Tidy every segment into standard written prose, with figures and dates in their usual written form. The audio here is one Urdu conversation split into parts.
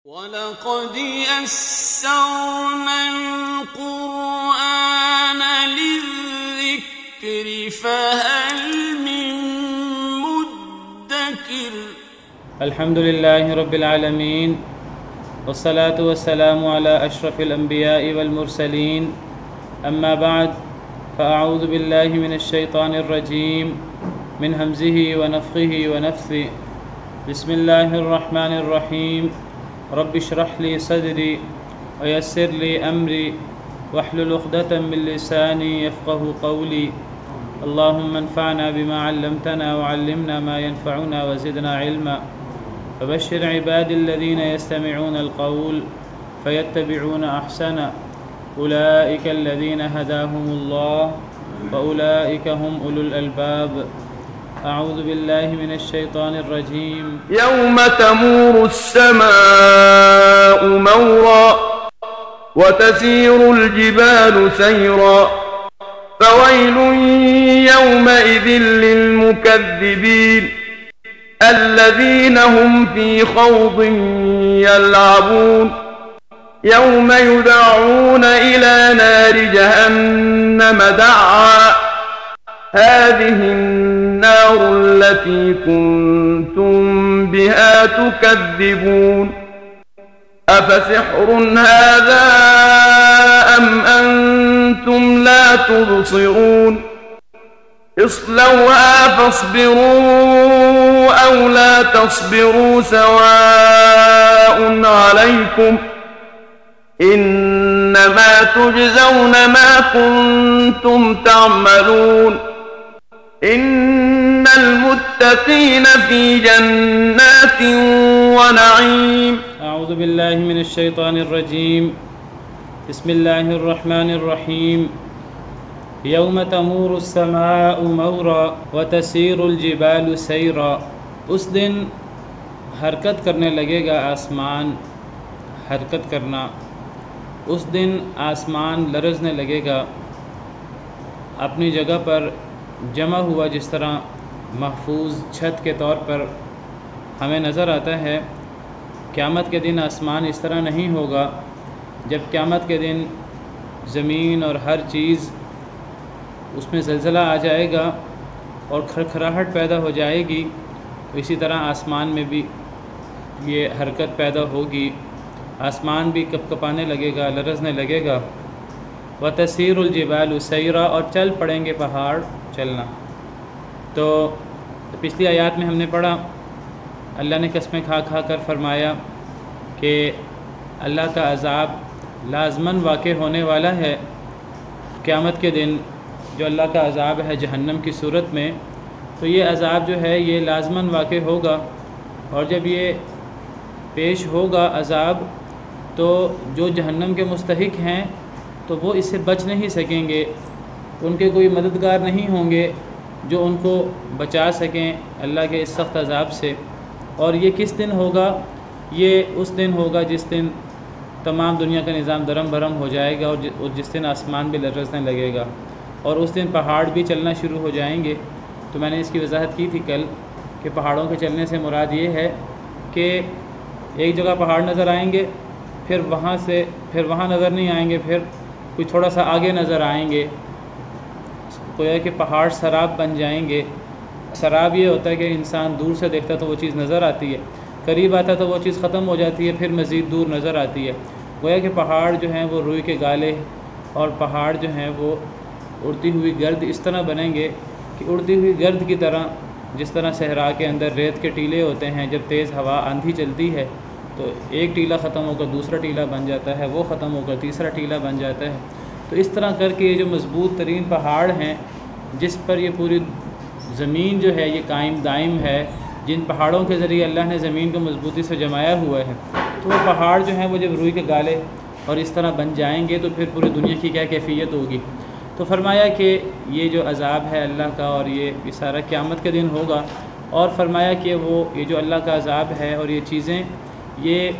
وَلَقَدْ يَسَّرْنَا الْقُرْآنَ لِلذِّكْرِ فَهَلْ مِن مُّدَّكِرٍ الحمد لله رب العالمين والصلاة والسلام على أشرف الأنبياء والمرسلين أما بعد فأعوذ بالله من الشيطان الرجيم من همزه ونفخه ونفثه بسم الله الرحمن الرحيم رب اشرح لي صدري ويسر لي أمري واحلل عقدة من لساني يفقه قولي اللهم انفعنا بما علمتنا وعلمنا ما ينفعنا وزدنا علما فبشر عبادي الذين يستمعون القول فيتبعون أحسنه أولئك الذين هداهم الله وأولئك هم أولو الألباب أعوذ بالله من الشيطان الرجيم يوم تمور السماء مورا وتسير الجبال سيرا فويل يومئذ للمكذبين الذين هم في خوض يلعبون يوم يدعون إلى نار جهنم دعا هذه النار التي كنتم بها تكذبون أفسحر هذا أم أنتم لا تبصرون اصلوها فاصبروا أو لا تصبروا سواء عليكم إنما تجزون ما كنتم تعملون إن المتقين في جنات ونعيم أعوذ بالله من الشيطان الرجيم بسم الله الرحمن الرحيم يوم تمور السماء مورا وتسير الجبال سيرا اس دن حرکت کرنے لگے گا آسمان حرکت کرنا اس دن آسمان لرزنے لگے گا اپنی جگہ پر جمع ہوا جس طرح محفوظ چھت کے طور پر ہمیں نظر آتا ہے قیامت کے دن آسمان اس طرح نہیں ہوگا جب قیامت کے دن زمین اور ہر چیز اس میں زلزلہ آ جائے گا اور کھرکھراہٹ پیدا ہو جائے گی تو اسی طرح آسمان میں بھی یہ حرکت پیدا ہوگی آسمان بھی کپکپانے لگے گا لرزنے لگے گا وَتَسِيرُ الْجِبَالُ سَيْرًا اور چل پڑیں گے پہاڑ چلنا تو پچھلی آیات میں ہم نے پڑھا اللہ نے قسمیں کھا کھا کر فرمایا کہ اللہ کا عذاب لازماً واقع ہونے والا ہے قیامت کے دن جو اللہ کا عذاب ہے جہنم کی صورت میں تو یہ عذاب جو ہے یہ لازماً واقع ہوگا اور جب یہ پیش ہوگا عذاب تو جو جہنم کے مستحق ہیں تو وہ اس سے بچ نہیں سکیں گے ان کے کوئی مددگار نہیں ہوں گے جو ان کو بچا سکیں اللہ کے اس سخت عذاب سے اور یہ کس دن ہوگا یہ اس دن ہوگا جس دن تمام دنیا کا نظام درم برم ہو جائے گا اور جس دن آسمان بھی لرزنے لگے گا اور اس دن پہاڑ بھی چلنا شروع ہو جائیں گے تو میں نے اس کی وضاحت کی تھی کل کہ پہاڑوں کے چلنے سے مراد یہ ہے کہ ایک جگہ پہاڑ نظر آئیں گے پھر وہاں نظر نہیں آئیں گے پھر کوئی تھوڑا سا آگے نظر آئیں گے گویا کہ پہاڑ سراب بن جائیں گے سراب یہ ہوتا ہے کہ انسان دور سے دیکھتا تو وہ چیز نظر آتی ہے قریب آتا تو وہ چیز ختم ہو جاتی ہے پھر مزید دور نظر آتی ہے گویا کہ پہاڑ جو ہیں وہ روئی کے گالے اور پہاڑ جو ہیں وہ اڑتی ہوئی گرد اس طرح بنیں گے کہ اڑتی ہوئی گرد کی طرح جس طرح صحرا کے اندر ریت کے ٹیلے ہوتے ہیں جب تیز ہوا آندھی چلتی ہے تو ایک ٹیلا ختم ہو کر دوسرا ٹیلا بن جاتا ہے وہ ختم ہو کر تیسرا ٹیلا بن جاتا ہے تو اس طرح کر کے یہ جو مضبوط ترین پہاڑ ہیں جس پر یہ پوری زمین جو ہے یہ قائم دائم ہے جن پہاڑوں کے ذریعے اللہ نے زمین کو مضبوطی سے جمایا ہوا ہے تو وہ پہاڑ جو ہیں وہ جب روئی کے گالے اور اس طرح بن جائیں گے تو پھر پوری دنیا کی کیا کیفیت ہوگی تو فرمایا کہ یہ جو عذاب ہے اللہ کا اور یہ سارا قیامت کے دن ہوگا اور فرمایا کہ یہ جو اللہ کا عذاب ہے اور یہ چیزیں یہ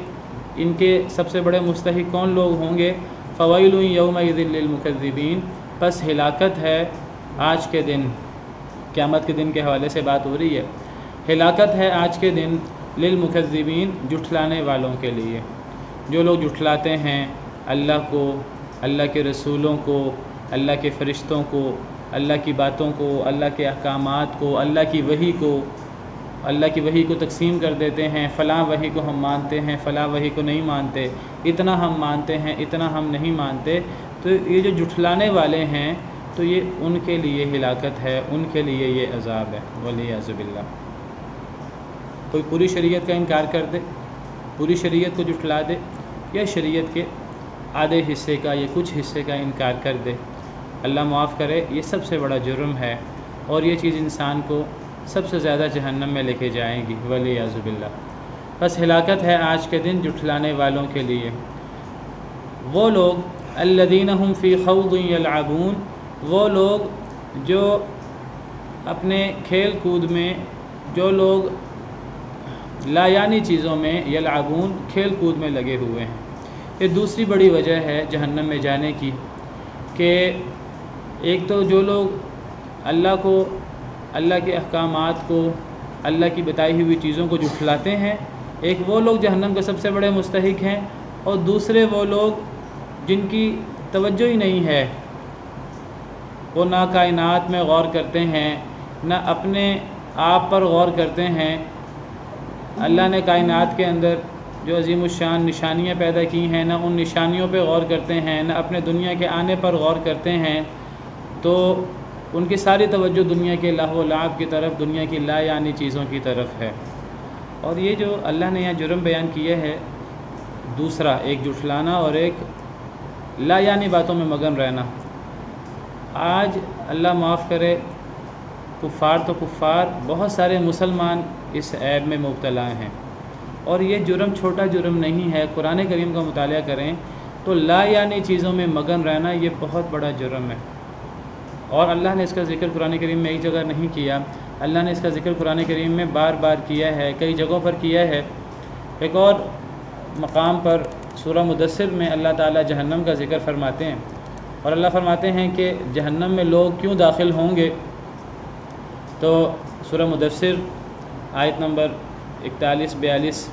ان کے سب سے بڑے مستحق کون لوگ ہوں گے فویل یومئذ للمکذبین پس ہلاکت ہے آج کے دن قیامت کے دن کے حوالے سے بات ہو رہی ہے ہلاکت ہے آج کے دن للمکذبین جھٹلانے والوں کے لیے. جو لوگ جھٹلاتے ہیں اللہ کو، اللہ کے رسولوں کو، اللہ کے فرشتوں کو، اللہ کی باتوں کو، اللہ کے احکامات کو، اللہ کی وحی کو تقسیم کر دیتے ہیں، فلاں وحی کو ہم مانتے ہیں، فلاں وحی کو نہیں مانتے، اتنا ہم مانتے ہیں، اتنا ہم نہیں مانتے، تو یہ جو جھٹلانے والے ہیں تو یہ ان کے لیے ہلاکت ہے، ان کے لیے یہ عذاب ہے، والعیاذ باللہ۔ کوئی پوری شریعت کا انکار کر دے، پوری شریعت کو جھٹلا دے، یا شریعت کے آدھے حصے کا یا کچھ حصے کا انکار کر دے، اللہ معاف کرے، یہ سب سے بڑا جرم ہے، اور یہ چیز انسان کو سب سے زیادہ جہنم میں لے کے جائیں گی، والعیاذ باللہ۔ بس ہلاکت ہے آج کے دن جھٹلانے والوں کے لیے۔ وہ لوگ الذین هم فی خوض یلعبون، وہ لوگ جو اپنے کھیل کود میں، جو لوگ لا یعنی چیزوں میں، یلعبون کھیل کود میں لگے ہوئے ہیں۔ یہ دوسری بڑی وجہ ہے جہنم میں جانے کی، کہ ایک تو جو لوگ اللہ کو، اللہ کے احکامات کو، اللہ کی بتائی ہوئی چیزوں کو جھٹلاتے ہیں، ایک وہ لوگ جہنم کے سب سے بڑے مستحق ہیں، اور دوسرے وہ لوگ جن کی توجہ ہی نہیں ہے، وہ نہ کائنات میں غور کرتے ہیں، نہ اپنے آپ پر غور کرتے ہیں۔ اللہ نے کائنات کے اندر جو عظیم الشان نشانیاں پیدا کی ہیں، نہ ان نشانیوں پہ غور کرتے ہیں، نہ اپنے دنیا کے آنے پر غور کرتے ہیں، تو ان کی ساری توجہ دنیا کے لہو و لعب کی طرف، دنیا کی لا یعنی چیزوں کی طرف ہے۔ اور یہ جو اللہ نے یہاں جرم بیان کیا ہے، دوسرا ایک جھٹلانا اور ایک لا یعنی باتوں میں مگن رہنا۔ آج اللہ معاف کرے، کفار تو کفار، بہت سارے مسلمان اس عیب میں مبتلا ہیں، اور یہ جرم چھوٹا جرم نہیں ہے۔ قرآن کریم کا مطالعہ کریں تو لا یعنی چیزوں میں مگن رہنا یہ بہت بڑا جرم ہے، اور اللہ نے اس کا ذکر قرآن کریم میں ایک جگہ نہیں کیا، اللہ نے اس کا ذکر قرآن کریم میں بار بار کیا ہے، کئی جگہوں پر کیا ہے۔ ایک اور مقام پر سورہ مدثر میں اللہ تعالیٰ جہنم کا ذکر فرماتے ہیں، اور اللہ فرماتے ہیں کہ جہنم میں لوگ کیوں داخل ہوں گے، تو سورہ مدثر آیت نمبر 41-42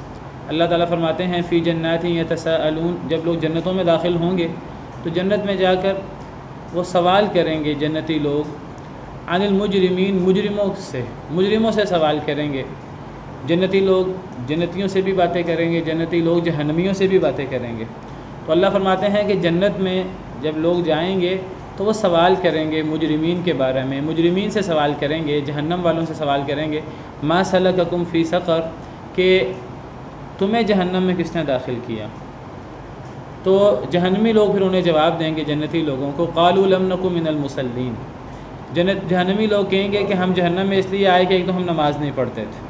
اللہ تعالیٰ فرماتے ہیں فی جنات یتساءلون، جب لوگ جنتوں میں داخل ہوں گے تو جنت میں جا کر وہ سوال کریں گے جنتی لوگ، عن المجرمین، مجرموں سے سوال کریں گے۔ جنتی لوگ جنتیوں سے بھی باتیں کریں گے، جنتی لوگ جہنمیوں سے بھی باتیں کریں گے۔ تو اللہ فرماتے ہیں کہ جنت میں جب لوگ جائیں گے تو وہ سوال کریں گے مجرمین کے بارے میں، مجرمین سے سوال کریں گے، جہنم والوں سے سوال کریں گے، ما سلککم فی سقر، کہ تمہیں جہنم میں کس نے داخل کیا؟ تو جہنمی لوگ پھر انہیں جواب دیں گے جنتی لوگوں کو، قالوا لم نک من المصلین، جہنمی لوگ کہیں گے کہ ہم جہنم میں اس لیے آئے کہ ایک تو ہم نماز نہیں پڑھتے تھے،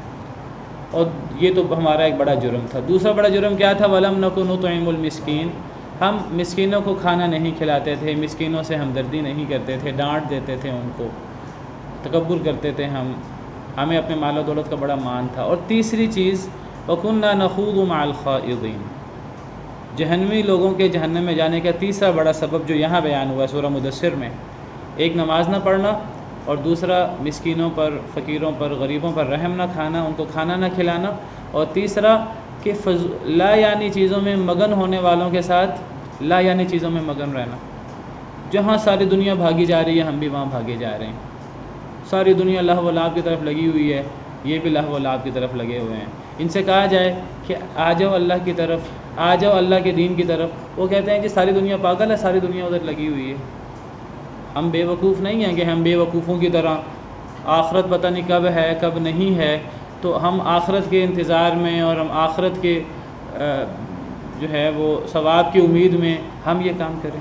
اور یہ تو ہمارا ایک بڑا جرم تھا۔ دوسرا بڑا جرم کیا تھا؟ وَلَمْ نَكُ نُطْعِمُ الْمِسْكِينَ، ہم مسکینوں کو کھانا نہیں کھلاتے تھے، مسکینوں سے ہمدردی نہیں کرتے تھے، ڈانٹ دیتے تھے ان کو، تکبر کرتے تھے ہمیں اپنے مال و دولت کا بڑا مان تھا۔ اور تیسری چیز وَكُنَّا نَخُوضُ مَعَ الْخَائِضِينَ، جہنمی لوگوں کے جہنم میں جانے کا تیسرا بڑا سبب جو یہاں بیان ہوا ہے سورہ مدثر میں، ایک نماز نہ پڑھنا، اور دوسرا مسکینوں پر، فقیروں پر، غریبوں پر رحم نہ کھانا، ان کو کھانا نہ کھلانا، اور تیسرا کہ لا یعنی چیزوں میں مگن ہونے والوں کے ساتھ لا یعنی چیزوں میں مگن رہنا۔ جہاں ساری دنیا بھاگی جا رہی ہے ہم بھی وہاں بھاگے جا رہے ہیں، ساری دنیا لہو و لعب کی طرف لگی ہوئی ہے، یہ بھی لہو و لعب کی طرف لگے ہوئے ہیں۔ ان سے کہا جائے کہ آ جاؤ اللہ کی طرف، آ جاؤ اللہ کے دین کی طرف، وہ کہتے ہیں کہ ساری دنیا پاگل ہے، ساری دنیا ادھر لگی ہوئی ہے۔ ہم بے وقوف نہیں ہیں کہ ہم بے وقوفوں کی طرح آخرت پتہ نہیں کب ہے کب نہیں ہے، تو ہم آخرت کے انتظار میں اور ہم آخرت کے جو ہے وہ ثواب کی امید میں ہم یہ کام کریں۔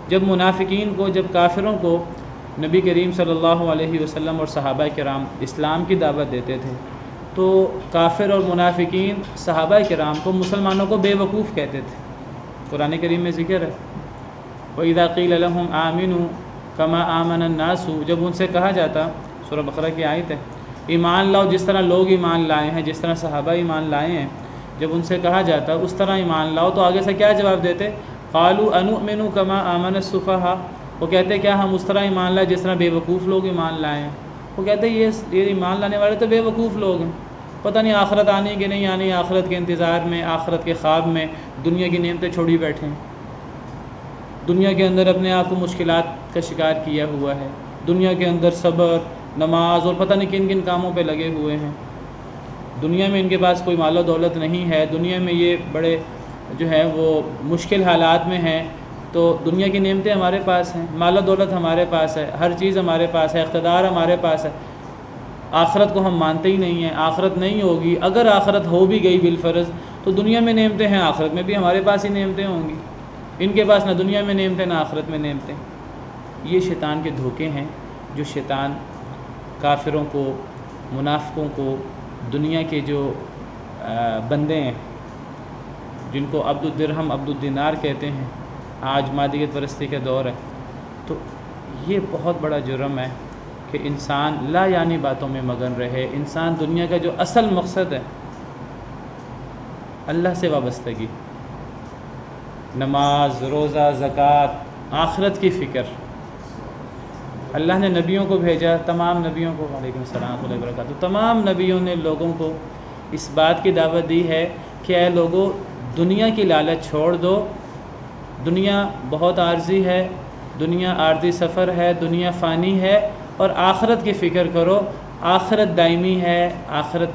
جب منافقین کو، جب کافروں کو نبی کریم صلی اللہ علیہ وسلم اور صحابہ کرام اسلام کی دعوت دیتے تھے، تو کافر اور منافقین صحابہ کرام کو، مسلمانوں کو بے وقوف کہتے تھے۔ قرآن کریم میں ذکر ہے وَإِذَا قِيلَ لَهُمْ آمِنُوا كَمَا آمَنَ النَّاسُ، جب ان سے کہا جاتا، سورہ بقرہ کی آیت ہے، ایمان لاؤ جس طرح لوگ ایمان لائے ہیں، جس طرح صحابہ ایمان لائے ہیں، جب ان سے کہا جاتا اس طرح ایمان لاؤ، تو آگے سے کیا جواب دیتے؟ قَالُوا أَنُؤْمِنُ كَمَا آمَنَ السُّفَهَاءُ، وہ کہتے کیا ہم اس طرح ایمان لائے جس طرح بے وقوف لوگ ایمان لائے ہیں؟ وہ کہتے یہ ایمان لانے والے تو بے وقوف لوگ ہیں، پتہ نہیں آخرت آنے کی نہیں آنی، آخرت کے انتظار میں، آخرت کے خواب میں دنیا کی نعمتیں چھوڑی بیٹھے ہیں، دنیا کے اندر اپنے آپ کو مشکلات کا شکار کیا ہوا ہے، دنیا کے اندر صبر، نماز اور پتہ نہیں کن کن کاموں پہ لگے ہوئے ہیں، دنیا میں ان کے پاس کوئی مال و دولت نہیں ہے، دنیا میں یہ بڑے جو ہے وہ مشکل حالات میں ہیں، تو دنیا کی نعمتیں ہمارے پاس ہیں، مال و دولت ہمارے پاس ہے، ہر چیز ہمارے پاس ہے، اقتدار ہمارے پاس ہے، آخرت کو ہم مانتے ہی نہیں ہیں، آخرت نہیں ہوگی، اگر آخرت ہو بھی گئی بالفرض تو دنیا میں نعمتیں ہیں، آخرت میں بھی ہمارے پاس ہی نعمتیں ہوں گی، ان کے پاس نہ دنیا میں نعمتیں نہ آخرت میں نعمتیں۔ یہ شیطان کے دھوکے ہیں جو شیطان کافروں کو، منافقوں کو، دنیا کے جو بندے ہیں جن کو عبد الدرہم عبد الدینار کہتے ہیں، آج مادیت پرستی کا دور ہے، تو یہ بہت بڑا جرم ہے کہ انسان لا یعنی باتوں میں مگن رہے، انسان دنیا کا جو اصل مقصد ہے اللہ سے وابستگی، نماز، روزہ، زکوٰۃ، آخرت کی فکر۔ اللہ نے نبیوں کو بھیجا، تمام نبیوں کو، وعلیکم السلام ورحمۃ اللہ وبرکاتہ، تمام نبیوں نے لوگوں کو اس بات کی دعوت دی ہے کہ اے لوگو دنیا کی لالچ چھوڑ دو، دنیا بہت عارضی ہے، دنیا عارضی سفر ہے، دنیا فانی ہے، اور آخرت کی فکر کرو، آخرت دائمی ہے، آخرت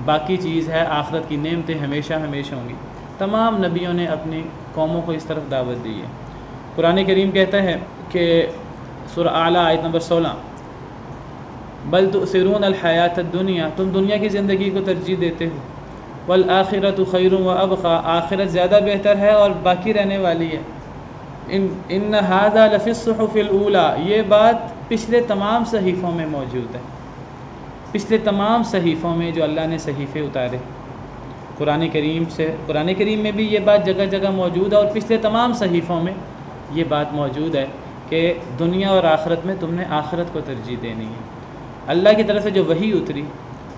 باقی چیز ہے، آخرت کی نعمتیں ہمیشہ ہمیشہ ہوں گی۔ تمام نبیوں نے اپنی قوموں کو اس طرف دعوت دی ہے۔ قرآن کریم کہتا ہے کہ سورہ اعلیٰ آیت نمبر 16، بل تؤثرون الحیات الدنیا، تم دنیا کی زندگی کو ترجیح دیتے ہو، والآخرۃ خیر وابقیٰ، آخرت زیادہ بہتر ہے اور باقی رہنے والی ہے۔ ان ھذا لفی الصحف الاولی، یہ بات پچھلے تمام صحیفوں میں موجود ہے، پچھلے تمام صحیفوں میں جو اللہ نے صحیفے اتارے قرآن کریم میں بھی یہ بات جگہ جگہ موجود ہے، اور پچھلے تمام صحیفوں میں یہ بات موجود ہے کہ دنیا اور آخرت میں تم نے آخرت کو ترجیح دینی ہے۔ اللہ کی طرف سے جو وحی اتری،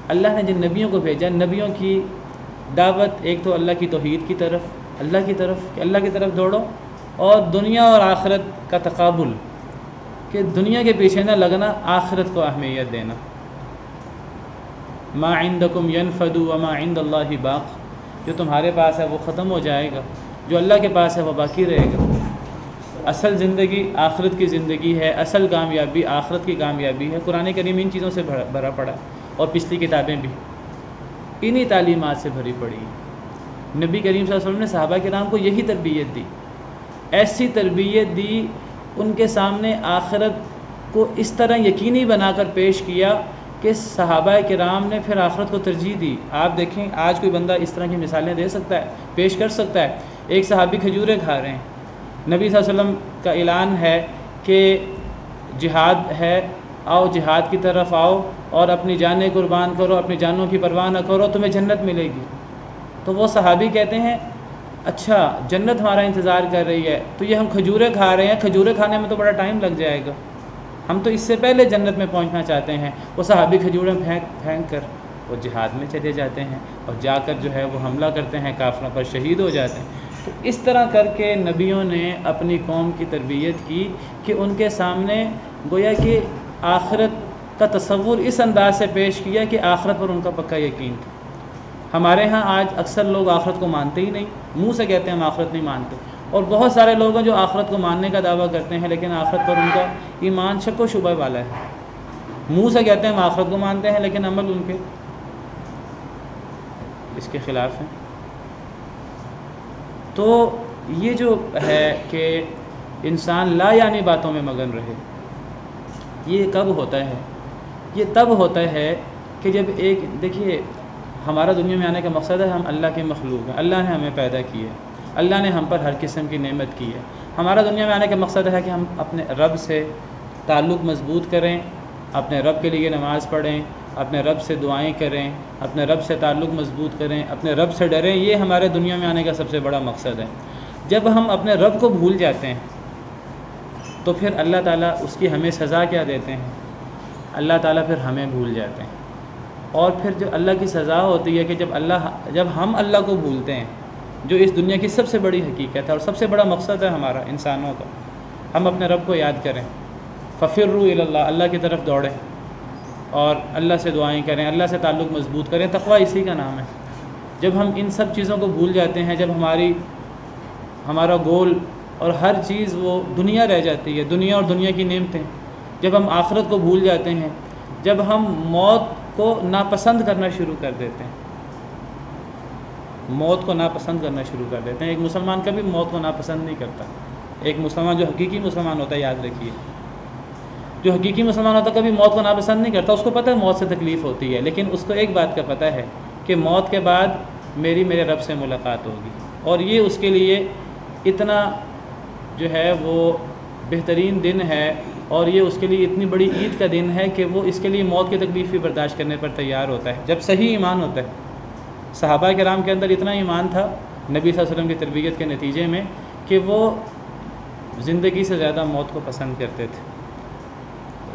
اللہ نے جن نبیوں کو بھیجا، نبیوں کی دعوت ایک تو اللہ کی توحید کی طرف، اللہ کی طرف دوڑو، اور دنیا اور آخرت کا تقابل، کہ دنیا کے پیچھے نہ لگنا، آخرت کو اہمیت دینا۔ ما عندکم ینفد وما عند اللہ باق، جو تمہارے پاس ہے وہ ختم ہو جائے گا، جو اللہ کے پاس ہے وہ باقی رہے گا۔ اصل زندگی آخرت کی زندگی ہے، اصل کامیابی آخرت کی کامیابی ہے۔ قرآن کریم ان چیزوں سے بھرا پڑا، اور پچھلی کتابیں بھی انہی تعلیمات سے بھری پڑی ہیں۔ نبی کریم صلی اللہ علیہ وسلم نے صحابہ کرام کو یہی تربیت دی، ایسی تربیت دی، ان کے سامنے آخرت کو اس طرح یقینی بنا کر پیش کیا کہ صحابہ کرام نے پھر آخرت کو ترجیح دی۔ آپ دیکھیں آج کوئی بندہ اس طرح کی مثالیں دے سکتا ہے، پیش کر سکتا ہے؟ ایک صحابی کھجوریں کھا رہے ہیں، نبی صلی اللہ علیہ وسلم کا اعلان ہے کہ جہاد ہے، آؤ جہاد کی طرف آؤ اور اپنی جانیں قربان کرو، اپنی جانوں کی پرواہ نہ کرو، تمہیں جنت ملے گی۔ تو وہ صحابی کہتے ہیں اچھا جنت ہمارا انتظار کر رہی ہے، تو یہ ہم کھجوریں کھا رہے ہیں، کھجوریں کھانے میں تو بڑا ٹائم لگ جائے گا، ہم تو اس سے پہلے جنت میں پہنچنا چاہتے ہیں۔ وہ صحابی کھجوریں پھینک کر وہ جہاد میں چلے جاتے ہیں، اور جا کر جو ہے وہ حملہ کرتے ہیں، کافروں پر شہید ہو جاتے ہیں۔ تو اس طرح کر کے نبیوں نے اپنی قوم کی تربیت کی کہ ان کے سامنے گویا کہ آخرت کا تصور اس انداز سے پیش کیا کہ آخرت پر ان کا پکا یقین تھا۔ ہمارے ہاں آج اکثر لوگ آخرت کو مانتے ہی نہیں، منہ سے کہتے ہیں ہم آخرت نہیں مانتے، اور بہت سارے لوگ ہیں جو آخرت کو ماننے کا دعویٰ کرتے ہیں لیکن آخرت پر ان کا ایمان شک و شبہ والا ہے۔ منہ سے کہتے ہیں ہم آخرت کو مانتے ہیں لیکن عمل ان کے اس کے خلاف ہیں۔ تو یہ جو ہے کہ انسان لا یعنی باتوں میں مگن رہے، یہ کب ہوتا ہے؟ یہ تب ہوتا ہے کہ جب ایک دیکھیے ہمارا دنیا میں آنے کا مقصد ہے، ہم اللہ کے مخلوق ہیں، اللہ نے ہمیں پیدا کیا ہے، اللہ نے ہم پر ہر قسم کی نعمت کی ہے۔ ہمارا دنیا میں آنے کا مقصد ہے کہ ہم اپنے رب سے تعلق مضبوط کریں، اپنے رب کے لیے نماز پڑھیں، اپنے رب سے دعائیں کریں، اپنے رب سے تعلق مضبوط کریں، اپنے رب سے ڈریں۔ یہ ہمارے دنیا میں آنے کا سب سے بڑا مقصد ہے۔ جب ہم اپنے رب کو بھول جاتے ہیں تو پھر اللہ تعالیٰ اس کی ہمیں سزا کیا دیتے ہیں؟ اللہ تعالیٰ پھر ہمیں بھول جاتے ہیں، اور پھر جو اللہ کی سزا ہوتی ہے کہ جب ہم اللہ کو بھولتے ہیں، جو اس دنیا کی سب سے بڑی حقیقت ہے اور سب سے بڑا مقصد ہے ہمارا انسانوں کا، ہم اپنے رب کو یاد کریں، ففروا الی اللہ، اللہ کی طرف دوڑیں، اور اللہ سے دعائیں کریں، اللہ سے تعلق مضبوط کریں۔ تقویٰ اسی کا نام ہے۔ جب ہم ان سب چیزوں کو بھول جاتے ہیں، جب ہمارا گول اور ہر چیز وہ دنیا رہ جاتی ہے، دنیا اور دنیا کی نعمتیں، جب ہم آخرت کو بھول جاتے ہیں، جب ہم موت کو ناپسند کرنا شروع کر دیتے ہیں، موت کو ناپسند کرنا شروع کر دیتے ہیں۔ ایک مسلمان کبھی موت کو ناپسند نہیں کرتا۔ ایک مسلمان جو حقیقی مسلمان ہوتا ہے، یاد رکھیے، جو حقیقی مسلمان ہوتا ہے کبھی موت کو ناپسند نہیں کرتا۔ اس کو پتہ ہے موت سے تکلیف ہوتی ہے، لیکن اس کو ایک بات کا پتہ ہے کہ موت کے بعد میرے رب سے ملاقات ہوگی، اور یہ اس کے لیے اتنا جو ہے وہ بہترین دن ہے، اور یہ اس کے لیے اتنی بڑی عید کا دن ہے کہ وہ اس کے لیے موت کی تکلیف بھی برداشت کرنے پر تیار ہوتا ہے، جب صحیح ایمان ہوتا ہے۔ صحابہ کرام کے اندر اتنا ایمان تھا نبی صلی اللہ علیہ وسلم کی تربیت کے نتیجے میں کہ وہ زندگی سے زیادہ موت کو پسند کرتے تھے۔